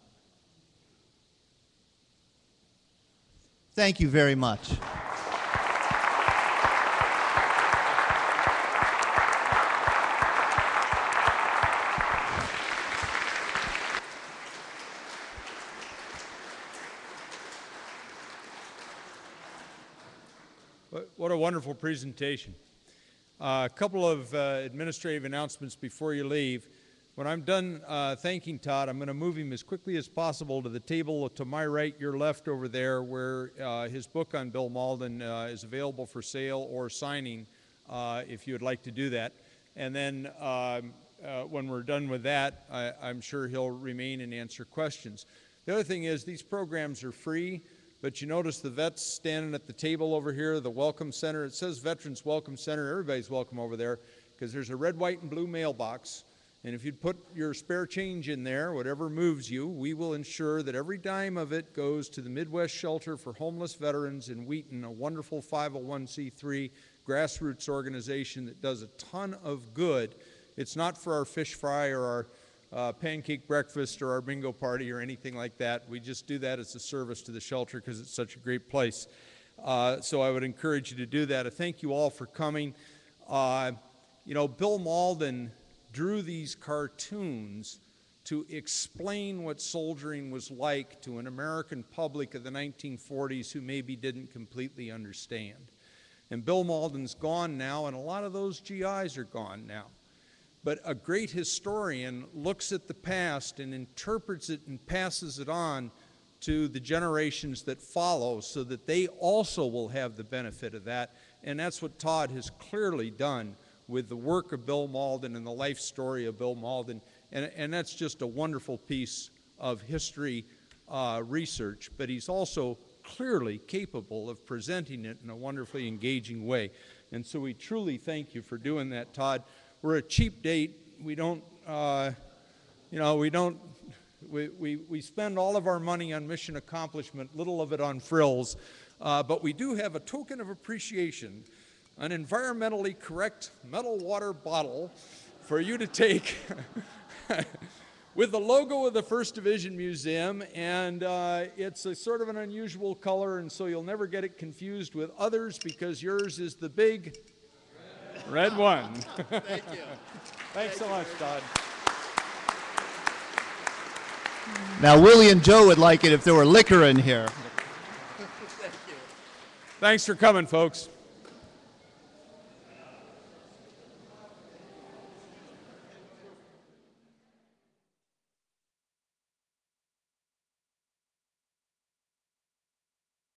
Thank you very much. What a wonderful presentation. A couple of administrative announcements before you leave. When I'm done thanking Todd, I'm going to move him as quickly as possible to the table to my right, your left over there, where his book on Bill Malden is available for sale or signing if you would like to do that. And then when we're done with that, I'm sure he'll remain and answer questions. The other thing is these programs are free. But you notice the vets standing at the table over here, the Welcome Center. It says Veterans Welcome Center. Everybody's welcome over there because there's a red, white, and blue mailbox. And if you'd put your spare change in there, whatever moves you, we will ensure that every dime of it goes to the Midwest Shelter for Homeless Veterans in Wheaton, a wonderful 501c3 grassroots organization that does a ton of good. It's not for our fish fry or our pancake breakfast or our bingo party or anything like that. We just do that as a service to the shelter because it's such a great place. So I would encourage you to do that. I thank you all for coming. Bill Malden drew these cartoons to explain what soldiering was like to an American public of the 1940s who maybe didn't completely understand. And Bill Malden's gone now, and a lot of those GIs are gone now. But a great historian looks at the past and interprets it and passes it on to the generations that follow so that they also will have the benefit of that. And that's what Todd has clearly done with the work of Bill Malden and the life story of Bill Malden. And that's just a wonderful piece of history research. But he's also clearly capable of presenting it in a wonderfully engaging way. And so we truly thank you for doing that, Todd. We're a cheap date. We don't, we spend all of our money on mission accomplishment, little of it on frills, but we do have a token of appreciation, an environmentally correct metal water bottle for you to take with the logo of the 1st Division Museum, and it's a sort of an unusual color, and so you'll never get it confused with others because yours is the big red one. Thank you. Thanks so much, Todd. Now, Willie and Joe would like it if there were liquor in here. Thanks for coming, folks.